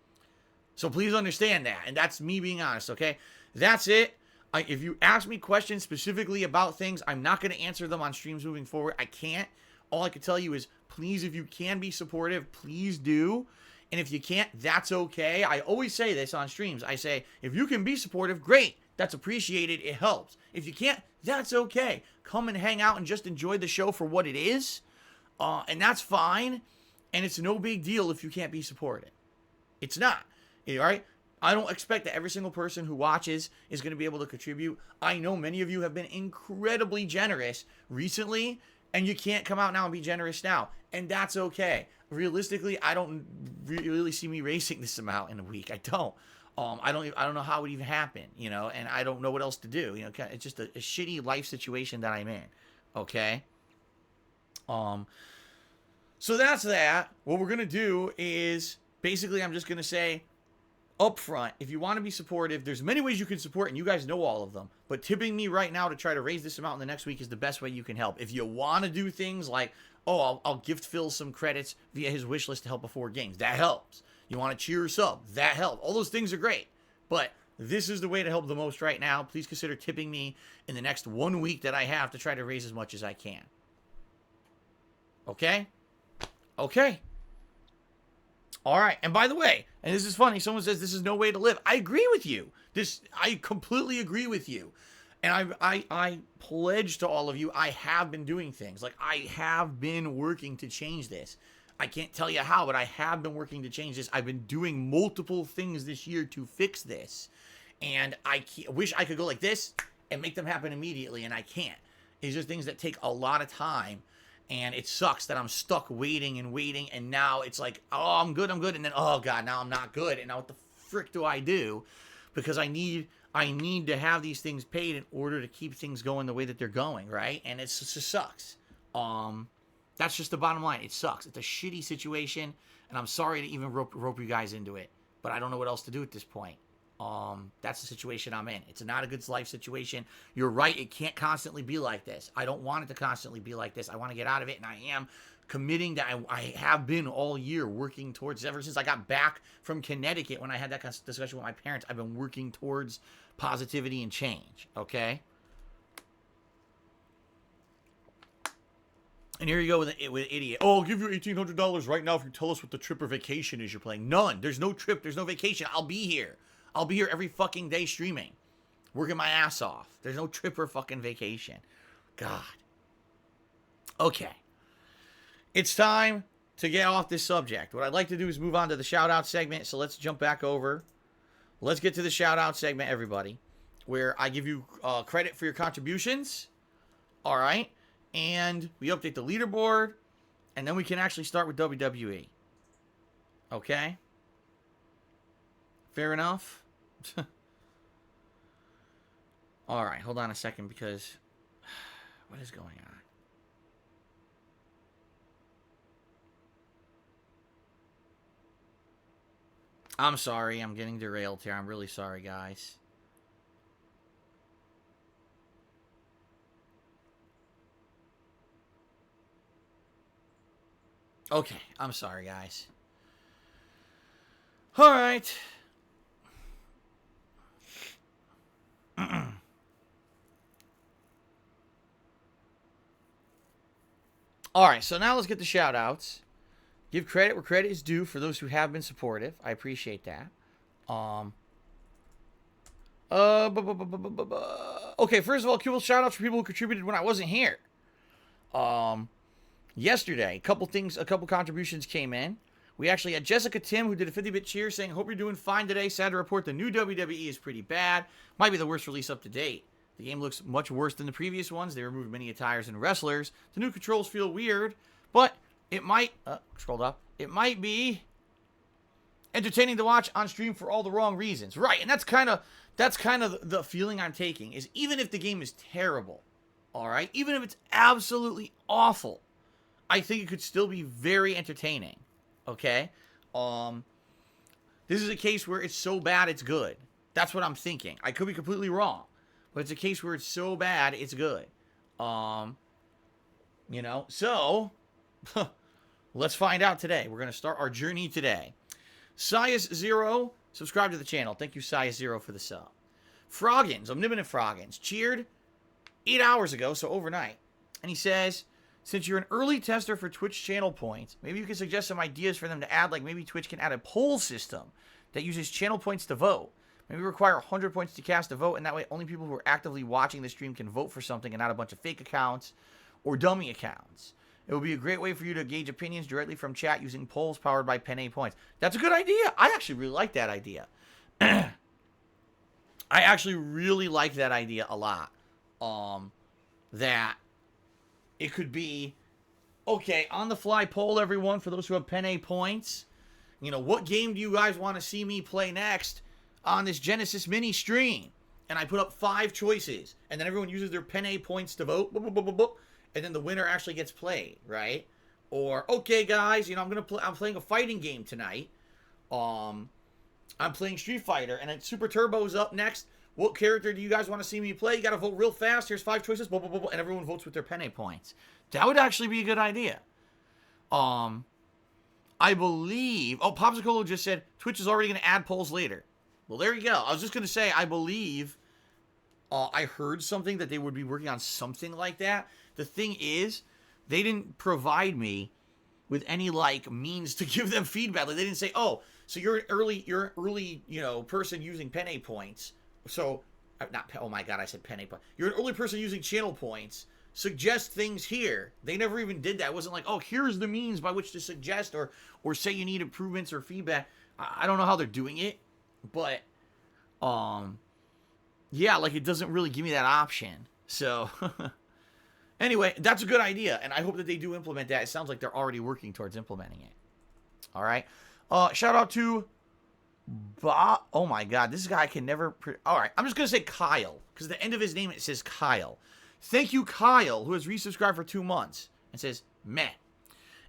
So please understand that, and that's me being honest, okay? That's it. If you ask me questions specifically about things, I'm not going to answer them on streams moving forward. I can't. All I can tell you is, please, if you can be supportive, please do. And if you can't, that's okay. I always say this on streams. I say, if you can be supportive, great. That's appreciated. It helps. If you can't, that's okay. Come and hang out and just enjoy the show for what it is. And that's fine. And it's no big deal if you can't be supported. It's not. All right? I don't expect that every single person who watches is going to be able to contribute. I know many of you have been incredibly generous recently, and you can't come out now and be generous now. And that's okay. Realistically, I don't really see me raising this amount in a week. I don't. I don't know how it would even happen, and I don't know what else to do. It's just a shitty life situation that I'm in. Okay. So that's that. What we're gonna do is basically, I'm just gonna say up front, if you want to be supportive, there's many ways you can support, and you guys know all of them. But tipping me right now to try to raise this amount in the next week is the best way you can help. If you want to do things like, I'll gift Phil some credits via his wish list to help before games, that helps. You want to cheer us up, that helps. All those things are great. But this is the way to help the most right now. Please consider tipping me in the next 1 week that I have to try to raise as much as I can. Okay? Okay. All right. And by the way, and this is funny, someone says this is no way to live. I agree with you. I completely agree with you. And I pledge to all of you, I have been doing things. Like, I have been working to change this. I can't tell you how, but I have been working to change this. I've been doing multiple things this year to fix this. And I wish I could go like this and make them happen immediately, and I can't. It's just things that take a lot of time. And it sucks that I'm stuck waiting, and now it's like, I'm good, and then, oh God, now I'm not good, and now what the frick do I do? Because I need to have these things paid in order to keep things going the way that they're going, right? And it just sucks. That's just the bottom line. It sucks. It's a shitty situation, and I'm sorry to even rope you guys into it, but I don't know what else to do at this point. That's the situation I'm in. It's not a good life situation. You're right. It can't constantly be like this. I don't want it to constantly be like this. I want to get out of it, and I am committing that I have been all year working towards, ever since I got back from Connecticut when I had that discussion with my parents, I've been working towards positivity and change, okay? And here you go with idiot. Oh, I'll give you $1,800 right now if you tell us what the trip or vacation is you're playing. None. There's no trip. There's no vacation. I'll be here. I'll be here every fucking day streaming. Working my ass off. There's no trip or fucking vacation. God. Okay. It's time to get off this subject. What I'd like to do is move on to the shout-out segment. So let's jump back over. Let's get to the shout-out segment, everybody, where I give you credit for your contributions. All right. And we update the leaderboard. And then we can actually start with WWE. Okay? Fair enough? All right. Hold on a second because what is going on? I'm sorry. I'm getting derailed here. I'm really sorry, guys. Okay. I'm sorry, guys. All right. All right. So now let's get the shout outs. Give credit where credit is due for those who have been supportive. I appreciate that. Okay, first of all, cool shout outs for people who contributed when I wasn't here. Yesterday, a couple contributions came in. We actually had Jessica Tim, who did a 50-bit cheer, saying, hope you're doing fine today. Sad to report the new WWE is pretty bad. Might be the worst release up to date. The game looks much worse than the previous ones. They removed many attires and wrestlers. The new controls feel weird, but it might, scrolled up, it might be entertaining to watch on stream for all the wrong reasons. Right, and that's kind of the feeling I'm taking, is even if the game is terrible, all right, even if it's absolutely awful, I think it could still be very entertaining, okay? This is a case where it's so bad it's good. That's what I'm thinking. I could be completely wrong, but it's a case where it's so bad it's good. You know, so let's find out today. We're going to start our journey today. Sias0, subscribe to the channel. Thank you, Sias0, for the sub. Froggins, Omnipotent Froggins, cheered 8 hours ago, so overnight. And he says, since you're an early tester for Twitch channel points, maybe you can suggest some ideas for them to add, like maybe Twitch can add a poll system that uses channel points to vote. Maybe require 100 points to cast a vote, and that way only people who are actively watching the stream can vote for something and not a bunch of fake accounts or dummy accounts. It would be a great way for you to gauge opinions directly from chat using polls powered by Pen A points. That's a good idea. I actually really like that idea. I actually really like that idea a lot. That it could be, okay, on the fly poll everyone for those who have Pen A points. You know, what game do you guys want to see me play next on this Genesis mini stream? And I put up 5 choices, and then everyone uses their Pen A points to vote. Boop, boop, boop, boop, boop. And then the winner actually gets played, right? Or, okay, guys, you know, I'm playing a fighting game tonight. I'm playing Street Fighter, and then Super Turbo's up next. What character do you guys want to see me play? You got to vote real fast. Here's 5 choices, blah, blah, blah, blah, and everyone votes with their Pen A points. That would actually be a good idea. I believe, Popsicle just said Twitch is already going to add polls later. Well, there you go. I was just going to say, I believe I heard something that they would be working on something like that. The thing is, they didn't provide me with any, like, means to give them feedback. Like, they didn't say, oh, so you're an early, you know, person using Pen A points. So, oh my God, I said Pen A points. You're an early person using channel points. Suggest things here. They never even did that. It wasn't like, oh, here's the means by which to suggest or say you need improvements or feedback. I don't know how they're doing it, but, yeah, like, it doesn't really give me that option. So, anyway, that's a good idea, and I hope that they do implement that. It sounds like they're already working towards implementing it. All right. Shout out to oh my God, this guy can never. All right, I'm just gonna say Kyle because at the end of his name it says Kyle. Thank you, Kyle, who has resubscribed for 2 months and says, "Meh,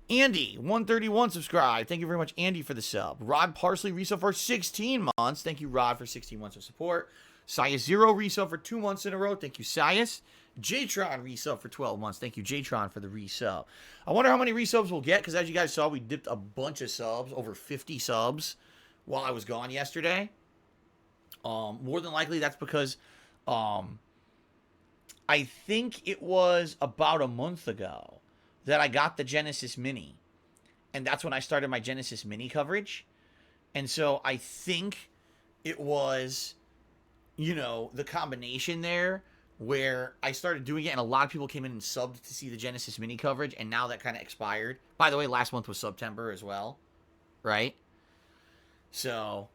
Andy, 131 subscribe. Thank you very much, Andy, for the sub. Rod Parsley, resub for 16 months. Thank you, Rod, for 16 months of support. Sias Zero, resub for 2 months in a row. Thank you, Sias. Jtron, resub for 12 months. Thank you, Jtron, for the resub. I wonder how many resubs we'll get, because as you guys saw, we dipped a bunch of subs, over 50 subs, while I was gone yesterday. More than likely, that's because I think it was about a month ago that I got the Genesis Mini. And that's when I started my Genesis Mini coverage. And so I think it was, you know, the combination there where I started doing it and a lot of people came in and subbed to see the Genesis Mini coverage. And now that kind of expired. By the way, last month was September as well. Right? So,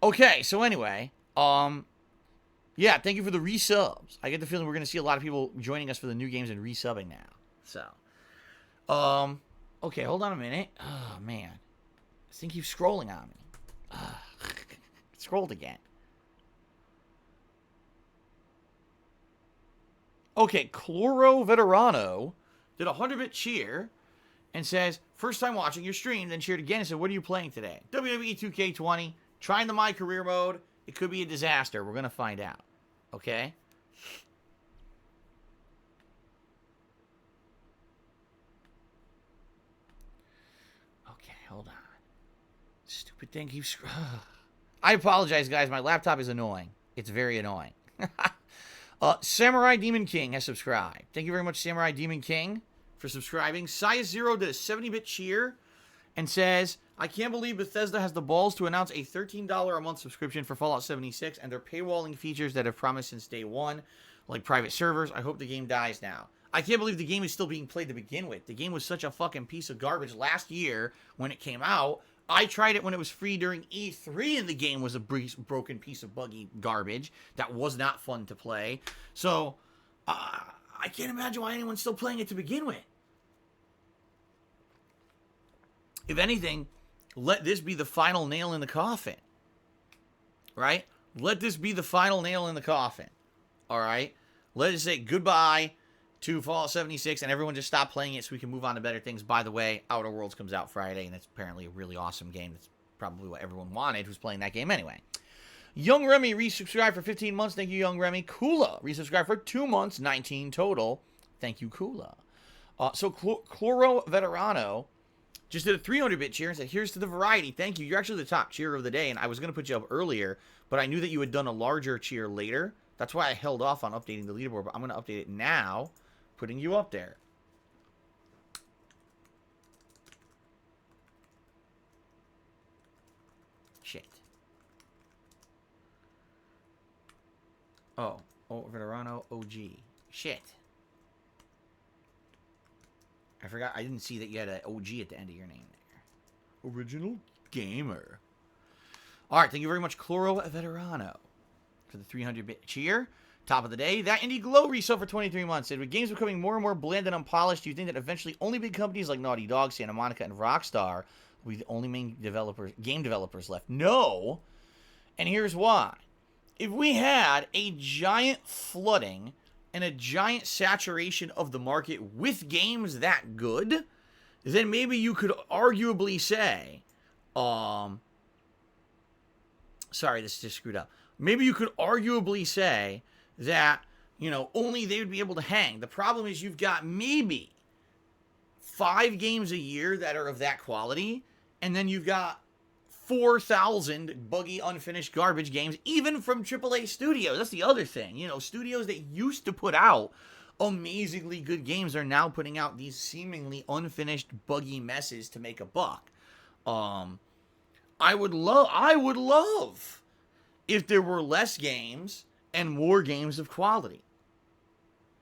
okay. So anyway, yeah, thank you for the resubs. I get the feeling we're going to see a lot of people joining us for the new games and resubbing now. So, okay, hold on a minute. Oh, man. This thing keeps scrolling on me. It scrolled again. Okay, Chloro Veterano did a 100-bit cheer and says, first time watching your stream, then cheered again and said, what are you playing today? WWE 2K20, trying the My Career mode. It could be a disaster. We're going to find out. Okay? Okay, hold on. Stupid thing keeps... I apologize, guys. My laptop is annoying. It's very annoying. Samurai Demon King has subscribed. Thank you very much, Samurai Demon King, for subscribing. Sias Zero did a 70-bit cheer and says, I can't believe Bethesda has the balls to announce a $13 a month subscription for Fallout 76 and their paywalling features that have promised since day one, like private servers. I hope the game dies now. I can't believe the game is still being played to begin with. The game was such a fucking piece of garbage last year when it came out. I tried it when it was free during E3 and the game was a broken piece of buggy garbage that was not fun to play. So, I can't imagine why anyone's still playing it to begin with. If anything, let this be the final nail in the coffin. Right? Let this be the final nail in the coffin. Alright? Let us say goodbye to Fallout 76 and everyone just stop playing it so we can move on to better things. By the way, Outer Worlds comes out Friday and it's apparently a really awesome game. That's probably what everyone wanted who's playing that game anyway. Young Remy resubscribed for 15 months. Thank you, Young Remy. Kula resubscribed for 2 months, 19 total. Thank you, Kula. So Chloro Veterano just did a 300-bit cheer and said, here's to the variety. Thank you. You're actually the top cheer of the day, and I was going to put you up earlier, but I knew that you had done a larger cheer later. That's why I held off on updating the leaderboard, but I'm going to update it now, putting you up there. Shit. Oh, Veterano OG. Shit. I forgot. I didn't see that you had an OG at the end of your name there. Original Gamer. All right. Thank you very much, Chloro Veterano, for the 300-bit cheer. Top of the day. That Indie Glow resale for 23 months said, with games becoming more and more bland and unpolished, do you think that eventually only big companies like Naughty Dog, Santa Monica, and Rockstar will be the only main game developers left? No. And here's why. If we had a giant flooding and a giant saturation of the market with games that good, then maybe you could arguably say, sorry, this just screwed up. Maybe you could arguably say that, you know, only they would be able to hang. The problem is you've got maybe 5 games a year that are of that quality, and then you've got 4,000 buggy, unfinished garbage games, even from AAA studios. That's the other thing. You know, studios that used to put out amazingly good games are now putting out these seemingly unfinished, buggy messes to make a buck. I would love if there were less games and more games of quality.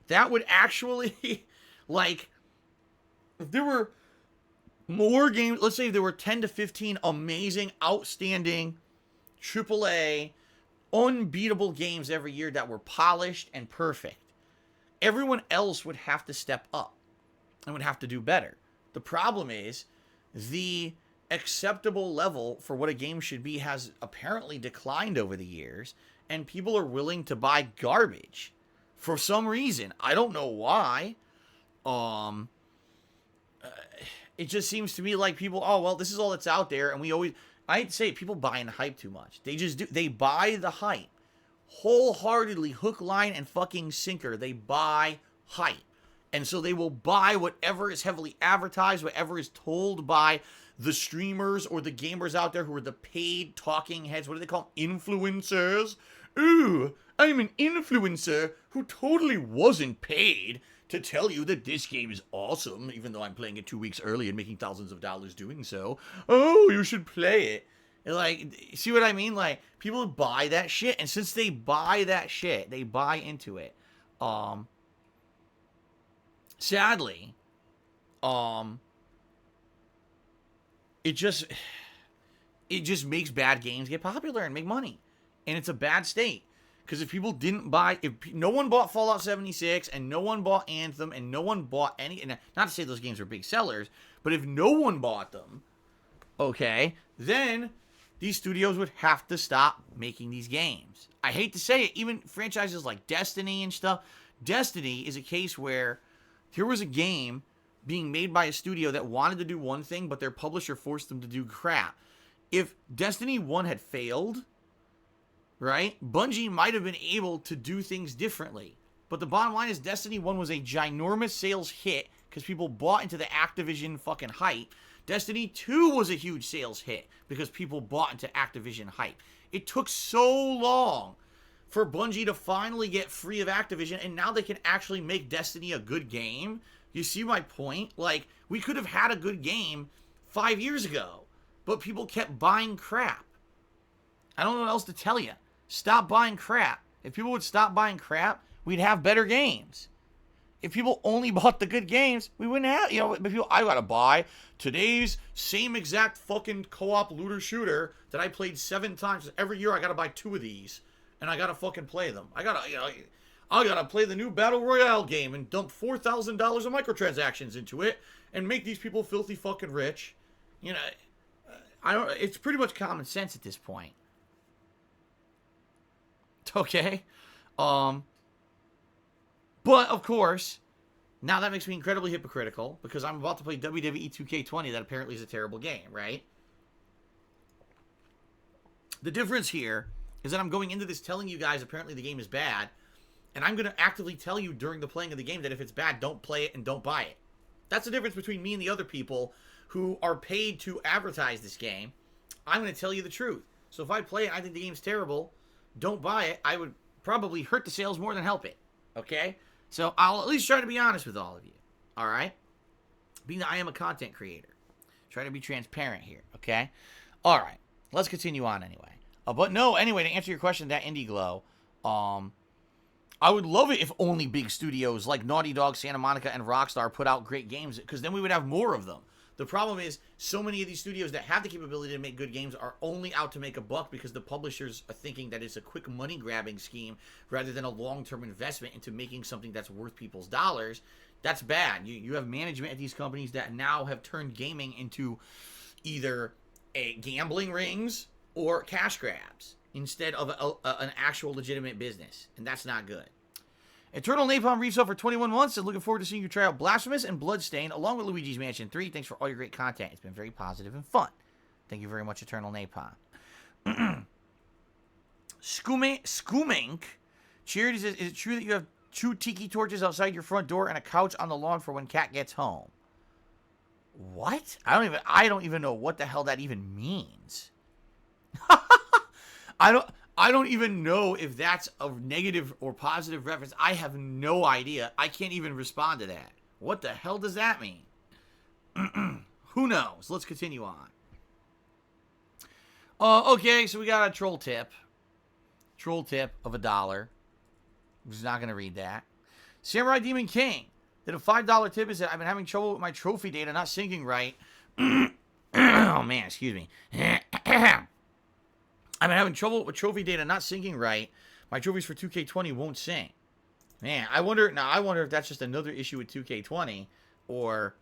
That would actually, like, if there were more games, let's say if there were 10 to 15 amazing, outstanding, AAA, unbeatable games every year that were polished and perfect, everyone else would have to step up and would have to do better. The problem is the acceptable level for what a game should be has apparently declined over the years, and people are willing to buy garbage for some reason. I don't know why. it just seems to me like people, oh, well, this is all that's out there. And we always, I'd say people buy in hype too much. They just do, they buy the hype. Wholeheartedly, hook, line, and fucking sinker. They buy hype. And so they will buy whatever is heavily advertised, whatever is told by the streamers or the gamers out there who are the paid talking heads. What do they call them? Influencers? Ooh, I'm an influencer who totally wasn't paid to tell you that this game is awesome, even though I'm playing it 2 weeks early and making thousands of dollars doing so. Oh, you should play it. Like, see what I mean? Like, people buy that shit, and since they buy that shit, they buy into it. Sadly, it just makes bad games get popular and make money, and it's a bad state. Because if people didn't buy, if no one bought Fallout 76, and no one bought Anthem, and no one bought any, and not to say those games are big sellers, but if no one bought them, okay, then these studios would have to stop making these games. I hate to say it, even franchises like Destiny and stuff. Destiny is a case where here was a game being made by a studio that wanted to do one thing, but their publisher forced them to do crap. If Destiny 1 had failed, right, Bungie might have been able to do things differently. But the bottom line is Destiny 1 was a ginormous sales hit because people bought into the Activision fucking hype. Destiny 2 was a huge sales hit because people bought into Activision hype. It took so long for Bungie to finally get free of Activision, and now they can actually make Destiny a good game. You see my point? Like, we could have had a good game 5 years ago, but people kept buying crap. I don't know what else to tell you. Stop buying crap. If people would stop buying crap, we'd have better games. If people only bought the good games, we wouldn't have, you know, people, I gotta buy today's same exact fucking co-op looter shooter that I played 7 times. Every year I gotta buy 2 of these, and I gotta fucking play them. I gotta play the new Battle Royale game and dump $4,000 of microtransactions into it and make these people filthy fucking rich. You know, it's pretty much common sense at this point. Okay? But, of course, now that makes me incredibly hypocritical because I'm about to play WWE 2K20 that apparently is a terrible game, right? The difference here is that I'm going into this telling you guys apparently the game is bad, and I'm going to actively tell you during the playing of the game that if it's bad, don't play it and don't buy it. That's the difference between me and the other people who are paid to advertise this game. I'm going to tell you the truth. So if I play it, I think the game's terrible, don't buy it, I would probably hurt the sales more than help it. Okay? So I'll at least try to be honest with all of you. All right? Being that I am a content creator. Try to be transparent here. Okay? All right. Let's continue on anyway. But no, anyway, to answer your question, that Indie Glow, I would love it if only big studios like Naughty Dog, Santa Monica, and Rockstar put out great games, because then we would have more of them. The problem is, so many of these studios that have the capability to make good games are only out to make a buck because the publishers are thinking that it's a quick money-grabbing scheme rather than a long-term investment into making something that's worth people's dollars. That's bad. You have management at these companies that now have turned gaming into either a gambling rings or cash grabs instead of an actual legitimate business, and that's not good. Eternal Napalm Reefs up for 21 months and looking forward to seeing you try out Blasphemous and Bloodstained along with Luigi's Mansion 3. Thanks for all your great content. It's been very positive and fun. Thank you very much, Eternal Napalm. Skoomink. Charity says, is it true that you have 2 tiki torches outside your front door and a couch on the lawn for when Cat gets home? What? I don't even know what the hell that even means. I don't even know if that's a negative or positive reference. I have no idea. I can't even respond to that. What the hell does that mean? Who knows? Let's continue on. Okay, so we got a troll tip. Troll tip of $1. I'm just not going to read that. Samurai Demon King did a $5 tip and said, I've been having trouble with my trophy data not syncing right. Oh, man, excuse me. I've been having trouble with trophy data not syncing right. My trophies for 2K20 won't sync. Man, I wonder if that's just another issue with 2K20 or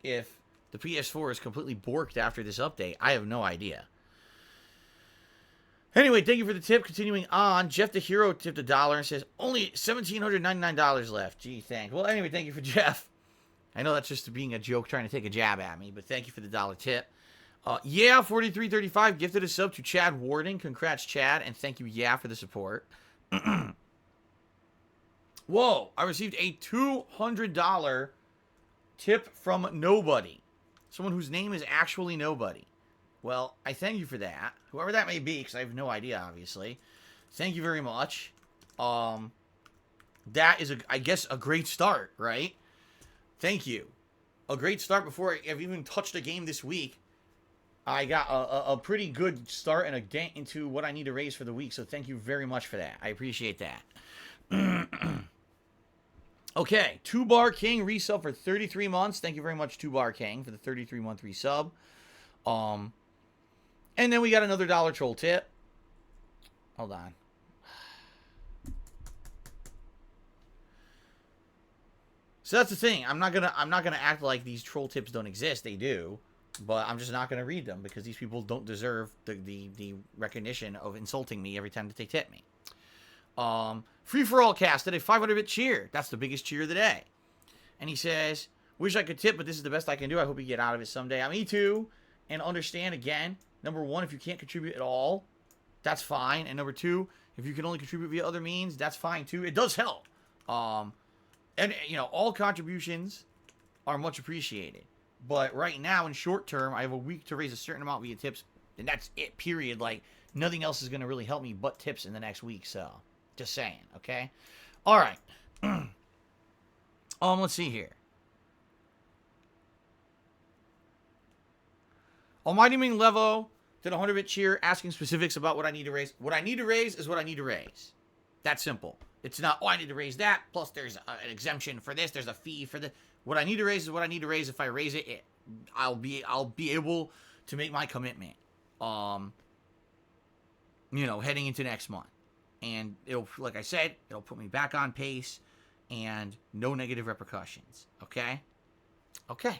if the PS4 is completely borked after this update. I have no idea. Anyway, thank you for the tip. Continuing on, Jeff the Hero tipped $1 and says, only $1,799 left. Gee, thanks. Well, anyway, thank you for Jeff. I know that's just being a joke, trying to take a jab at me, but thank you for the $1 tip. Yeah, 4335 gifted a sub to Chad Warden. Congrats, Chad, and thank you, yeah, for the support. Whoa, I received a $200 tip from nobody. Someone whose name is actually nobody. Well, I thank you for that. Whoever that may be, because I have no idea, obviously. Thank you very much. That is, I guess, a great start, right? Thank you. A great start before I've even touched a game this week. I got a pretty good start and a dent into what I need to raise for the week, so thank you very much for that. I appreciate that. Okay, 2-Bar King resub for 33 months. Thank you very much, 2-Bar King, for the 33-month resub. And then we got another $1 troll tip. Hold on. So that's the thing. I'm not gonna act like these troll tips don't exist. They do. But I'm just not going to read them because these people don't deserve the recognition of insulting me every time that they tip me. Free for All Cast did a 500-bit cheer. That's the biggest cheer of the day. And he says, wish I could tip, but this is the best I can do. I hope you get out of it someday. Me too. And understand, again, number one, if you can't contribute at all, that's fine. And number two, if you can only contribute via other means, that's fine too. It does help. And, you know, all contributions are much appreciated. But right now, in short term, I have a week to raise a certain amount via tips, and that's it, period. Like, nothing else is going to really help me but tips in the next week, so just saying, okay? All right. Let's see here. Almighty Ming Levo did a 100-bit cheer asking specifics about what I need to raise. What I need to raise is what I need to raise. That's simple. It's not, oh, I need to raise that, plus there's an exemption for this, there's a fee for this. What I need to raise is what I need to raise. If I raise it, I'll be able to make my commitment. You know, heading into next month. And it'll, like I said, it'll put me back on pace and no negative repercussions. Okay? Okay.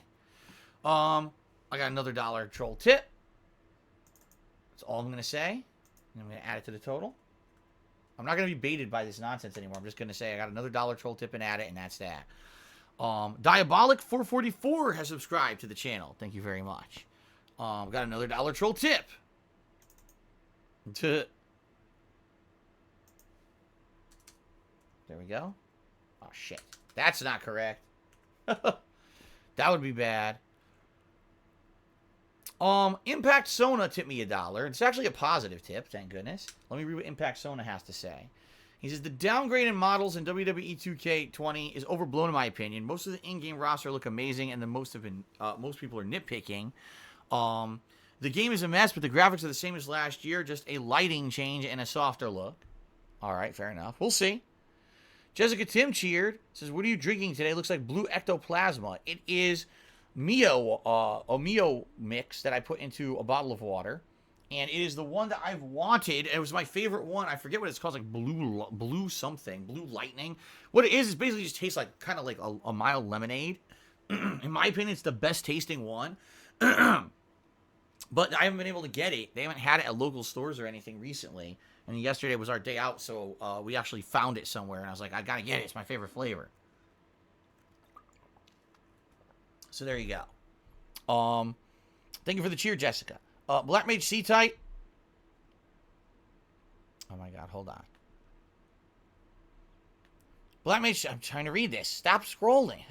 I got another $1 troll tip. That's all I'm going to say. And I'm going to add it to the total. I'm not going to be baited by this nonsense anymore. I'm just going to say I got another $1 troll tip and add it, and that's that. Diabolic 444 has subscribed to the channel. Thank you very much. Got another $1 troll tip. There we go. Oh, shit. That's not correct. That would be bad. Impact Sona tipped me $1. It's actually a positive tip, thank goodness. Let me read what Impact Sona has to say. He says, the downgrade in models in WWE 2K20 is overblown in my opinion. Most of the in-game roster look amazing, and most people are nitpicking. The game is a mess, but the graphics are the same as last year, just a lighting change and a softer look. All right, fair enough. We'll see. Jessica Tim cheered. Says, what are you drinking today? Looks like blue ectoplasma. It is a Mio mix that I put into a bottle of water. And it is the one that I've wanted. It was my favorite one. I forget what it's called. It's like blue something. Blue lightning. What it is basically just tastes like kind of like a mild lemonade. In my opinion, it's the best tasting one. But I haven't been able to get it. They haven't had it at local stores or anything recently. And yesterday was our day out, so we actually found it somewhere. And I was like, I gotta get it. It's my favorite flavor. So there you go. Thank you for the cheer, Jessica. Black Mage C-Type. Oh my god, hold on. Black Mage, I'm trying to read this. Stop scrolling.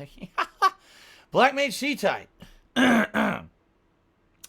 Black Mage C-Type.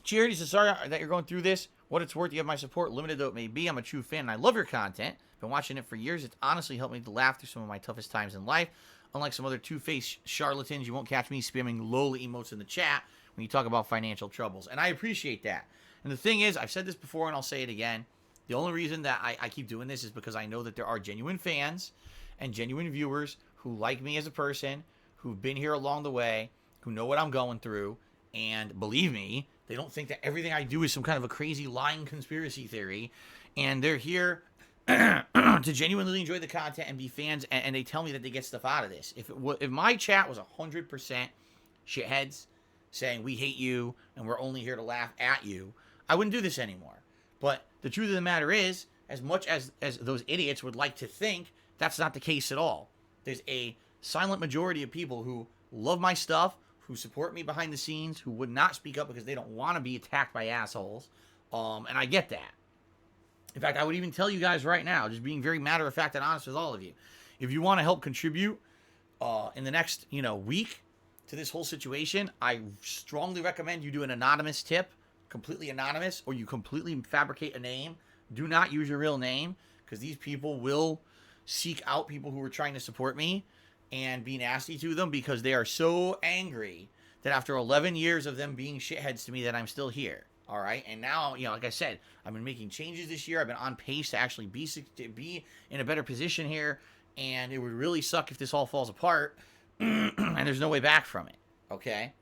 Cheer, he says, sorry that you're going through this. What it's worth, you have my support, limited though it may be. I'm a true fan and I love your content. Been watching it for years. It's honestly helped me to laugh through some of my toughest times in life. Unlike some other two-faced charlatans, you won't catch me spamming lol emotes in the chat when you talk about financial troubles. And I appreciate that. And the thing is, I've said this before and I'll say it again. The only reason that I keep doing this is because I know that there are genuine fans and genuine viewers who like me as a person, who've been here along the way, who know what I'm going through. And believe me, they don't think that everything I do is some kind of a crazy lying conspiracy theory. And they're here to genuinely enjoy the content and be fans. And they tell me that they get stuff out of this. If my chat was 100% shitheads saying we hate you and we're only here to laugh at you, I wouldn't do this anymore. But the truth of the matter is, as much as those idiots would like to think, that's not the case at all. There's a silent majority of people who love my stuff, who support me behind the scenes, who would not speak up because they don't want to be attacked by assholes. And I get that. In fact, I would even tell you guys right now, just being very matter of fact and honest with all of you, if you want to help contribute in the next, week to this whole situation, I strongly recommend you do an anonymous tip, completely anonymous, or you completely fabricate a name. Do not use your real name, because these people will seek out people who are trying to support me and be nasty to them, because they are so angry that after 11 years of them being shitheads to me that I'm still here. All right. And now, like I said, I've been making changes this year. I've been on pace to actually be in a better position here. And it would really suck if this all falls apart and there's no way back from it. Okay.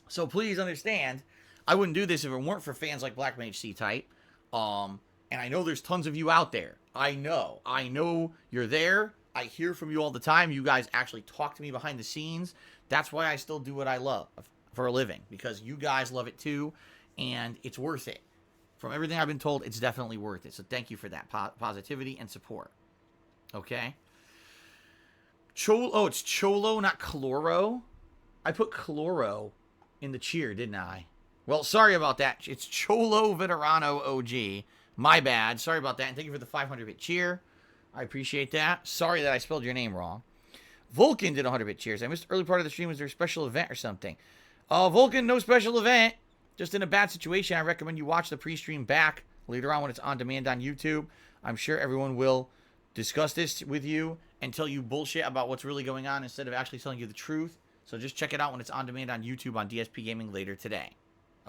So please understand, I wouldn't do this if it weren't for fans like Black Mage C-Type. And I know there's tons of you out there. I know you're there. I hear from you all the time. You guys actually talk to me behind the scenes. That's why I still do what I love for a living, because you guys love it too. And it's worth it. From everything I've been told, it's definitely worth it. So thank you for that positivity and support. Okay? It's Cholo, not Chloro. I put Chloro in the cheer, didn't I? Well, sorry about that. It's Cholo Veterano OG. My bad. Sorry about that. And thank you for the 500-bit cheer. I appreciate that. Sorry that I spelled your name wrong. Vulcan did 100-bit cheers. I missed the early part of the stream. Was there a special event or something? Vulcan, no special event. Just in a bad situation, I recommend you watch the pre-stream back later on when it's on demand on YouTube. I'm sure everyone will discuss this with you and tell you bullshit about what's really going on instead of actually telling you the truth. So just check it out when it's on demand on YouTube on DSPGaming later today.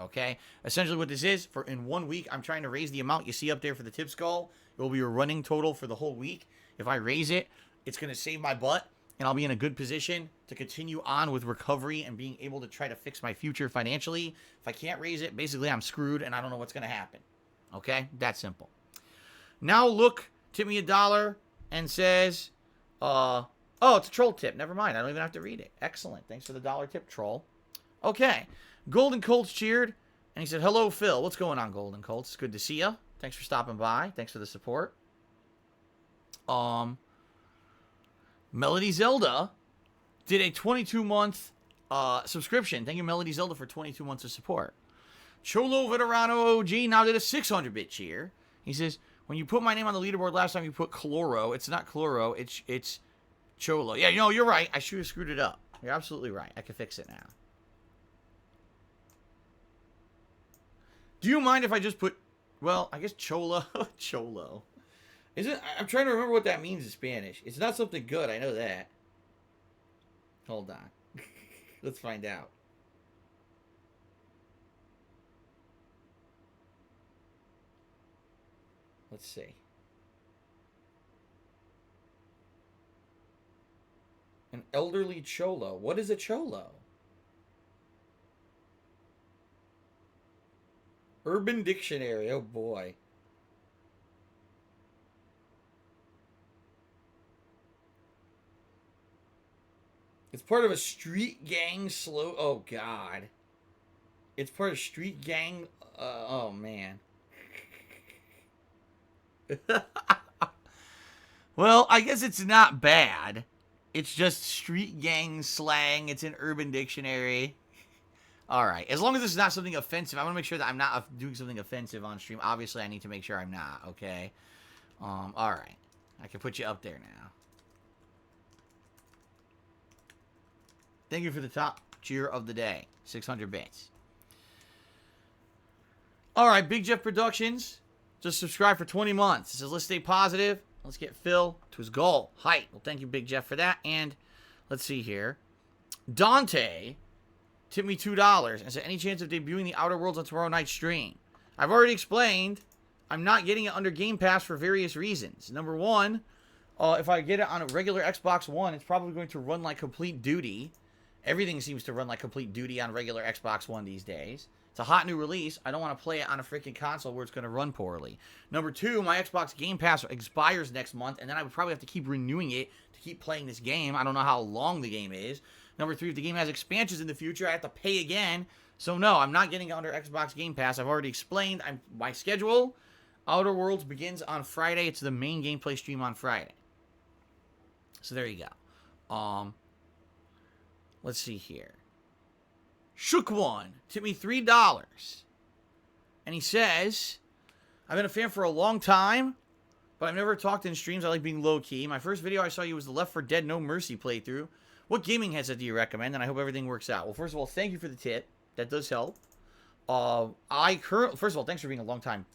Okay? Essentially what this is, for in 1 week, I'm trying to raise the amount you see up there for the tip skull. It will be a running total for the whole week. If I raise it, it's going to save my butt, and I'll be in a good position to continue on with recovery and being able to try to fix my future financially. If I can't raise it, basically I'm screwed and I don't know what's going to happen. Okay? That simple. Now look, tip me $1 and says, oh, it's a troll tip. Never mind. I don't even have to read it. Excellent. Thanks for the $1 tip, troll. Okay. Golden Colts cheered, and he said, hello, Phil. What's going on, Golden Colts? It's good to see you. Thanks for stopping by. Thanks for the support. Melody Zelda did a 22-month subscription. Thank you, Melody Zelda, for 22 months of support. Cholo Veterano OG now did a 600-bit cheer. He says, when you put my name on the leaderboard last time, you put Chloro. It's not Chloro. It's Cholo. Yeah, you're right. I should have screwed it up. You're absolutely right. I can fix it now. Do you mind if I just put, well, I guess Cholo. Cholo. I'm trying to remember what that means in Spanish. It's not something good. I know that. Hold on. Let's find out. Let's see. An elderly cholo. What is a cholo? Urban Dictionary. Oh boy. It's part of a street gang oh god. It's part of street gang, oh man. Well, I guess it's not bad. It's just street gang slang. It's an Urban Dictionary. Alright, as long as it's not something offensive. I want to make sure that I'm not doing something offensive on stream. Obviously, I need to make sure I'm not, okay? Alright. I can put you up there now. Thank you for the top cheer of the day. 600 bits. Alright, Big Jeff Productions. Just subscribe for 20 months. It says, let's stay positive. Let's get Phil to his goal. Height. Well, thank you, Big Jeff, for that. And let's see here. Dante tipped me $2 and said, any chance of debuting the Outer Worlds on tomorrow night's stream? I've already explained I'm not getting it under Game Pass for various reasons. Number one, if I get it on a regular Xbox One, it's probably going to run like Complete Duty. Everything seems to run like Complete Duty on regular Xbox One these days. It's a hot new release. I don't want to play it on a freaking console where it's going to run poorly. Number two, my Xbox Game Pass expires next month, and then I would probably have to keep renewing it to keep playing this game. I don't know how long the game is. Number three, if the game has expansions in the future, I have to pay again. So no, I'm not getting it under Xbox Game Pass. I've already explained my schedule. Outer Worlds begins on Friday. It's the main gameplay stream on Friday. So there you go. Let's see here. Shook One tipped me $3. And he says, I've been a fan for a long time, but I've never talked in streams. I like being low-key. My first video I saw you was the Left 4 Dead No Mercy playthrough. What gaming headset do you recommend? And I hope everything works out. Well, first of all, thank you for the tip. That does help. First of all, thanks for being a long-time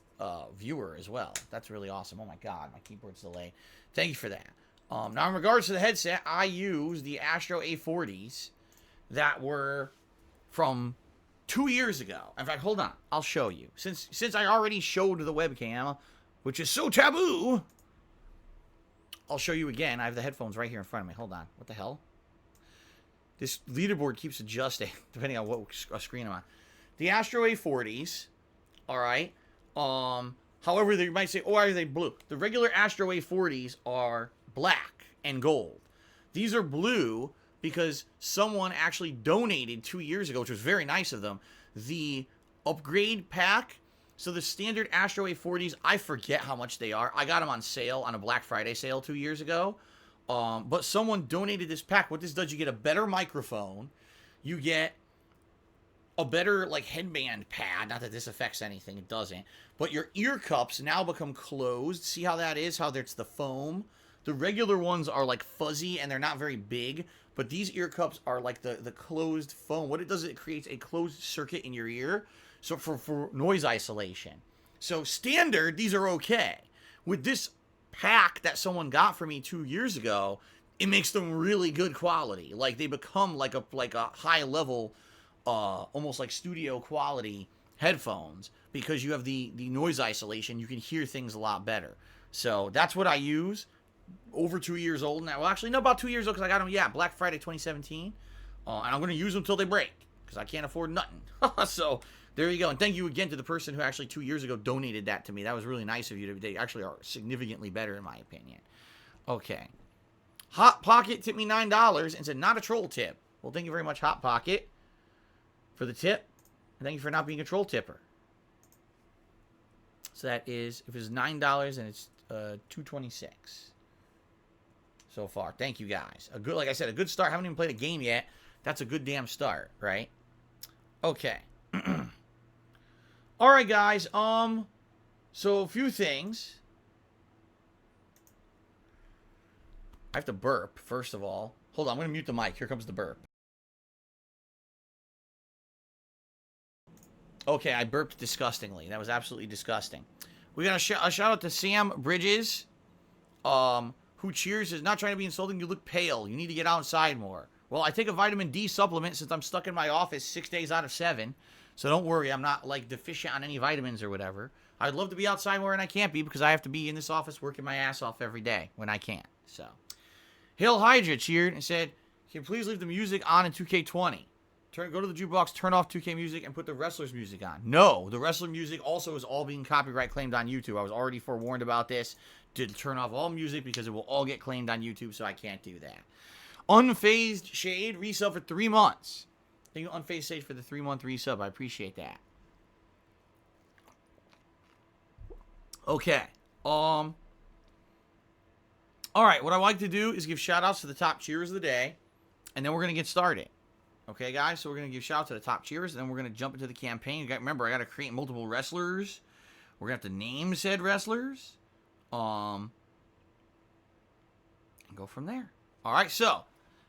viewer as well. That's really awesome. Oh my god, my keyboard's delayed. Thank you for that. Now, in regards to the headset, I use the Astro A40s that were from 2 years ago. In fact, hold on. I'll show you. Since I already showed the webcam, which is so taboo, I'll show you again. I have the headphones right here in front of me. Hold on. What the hell? This leaderboard keeps adjusting depending on what screen I'm on. The Astro A40s, all right. However, you might say, oh, why are they blue? The regular Astro A40s are black and gold. These are blue because someone actually donated 2 years ago, which was very nice of them, the upgrade pack. So the standard Astro A40s, I forget how much they are. I got them on sale, on a Black Friday sale 2 years ago. But someone donated this pack. What this does, you get a better microphone. You get a better, like, headband pad. Not that this affects anything. It doesn't. But your ear cups now become closed. See how that is? How there's the foam? The regular ones are, like, fuzzy, and they're not very big. But these ear cups are like the closed foam. What it does is it creates a closed circuit in your ear. So for noise isolation. So standard, these are okay. With this pack that someone got for me 2 years ago, it makes them really good quality. Like, they become like a high level, almost like studio quality headphones, because you have the noise isolation. You can hear things a lot better. So that's what I use. Over 2 years old now. Well, actually, no, about 2 years old, because I got them, yeah, Black Friday 2017. And I'm going to use them until they break, because I can't afford nothing. So there you go. And thank you again to the person who actually 2 years ago donated that to me. That was really nice of you. They actually are significantly better, in my opinion. Okay. Hot Pocket tipped me $9 and said, not a troll tip. Well, thank you very much, Hot Pocket, for the tip. And thank you for not being a troll tipper. So that is, if it's $9 and it's $2.26 so far. Thank you guys. A good, like I said, a good start. Haven't even played a game yet. That's a good damn start, right? Okay. All right, guys. So a few things. I have to burp first of all. Hold on, I'm gonna mute the mic. Here comes the burp. Okay, I burped disgustingly. That was absolutely disgusting. We got a shout out to Sam Bridges, who cheers is not trying to be insulting. You look pale. You need to get outside more. Well, I take a vitamin D supplement since I'm stuck in my office 6 days out of 7. So don't worry, I'm not, like, deficient on any vitamins or whatever. I'd love to be outside more, and I can't be because I have to be in this office working my ass off every day when I can't. So, Hill Hydra cheered and said, can you please leave the music on in 2K20? Go to the jukebox, turn off 2K music, and put the wrestlers' music on. No, the wrestler music also is all being copyright claimed on YouTube. I was already forewarned about this to turn off all music because it will all get claimed on YouTube, so I can't do that. Unfazed Shade resub for 3 months. Thank you, Unfazed Shade, for the 3-month resub. I appreciate that. Okay. All right, what I like to do is give shout-outs to the top cheers of the day, and then we're going to get started. Okay, guys? So we're going to give shout-out to the top cheers, and then we're going to jump into the campaign. Remember, I got to create multiple wrestlers. We're going to have to name said wrestlers. And go from there. All right, so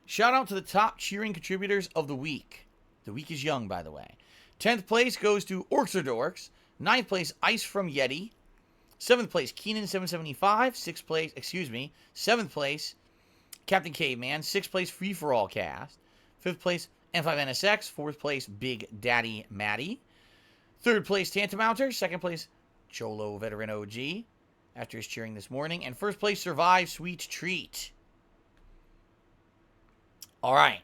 shout-out to the top cheering contributors of the week. The week is young, by the way. 10th place goes to Orcs or Dorks. 9th place, Ice from Yeti. 7th place, Keenan775. 6th place, 7th place, Captain Caveman. 6th place, Free For All Cast. 5th place, N5NSX. 4th place, Big Daddy Matty. 3rd place, Tantamounter. 2nd place, Cholo Veteran OG, after his cheering this morning. And 1st place, Survive Sweet Treat. All right.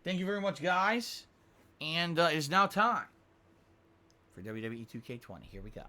Thank you very much, guys. And it is now time for WWE 2K20. Here we go.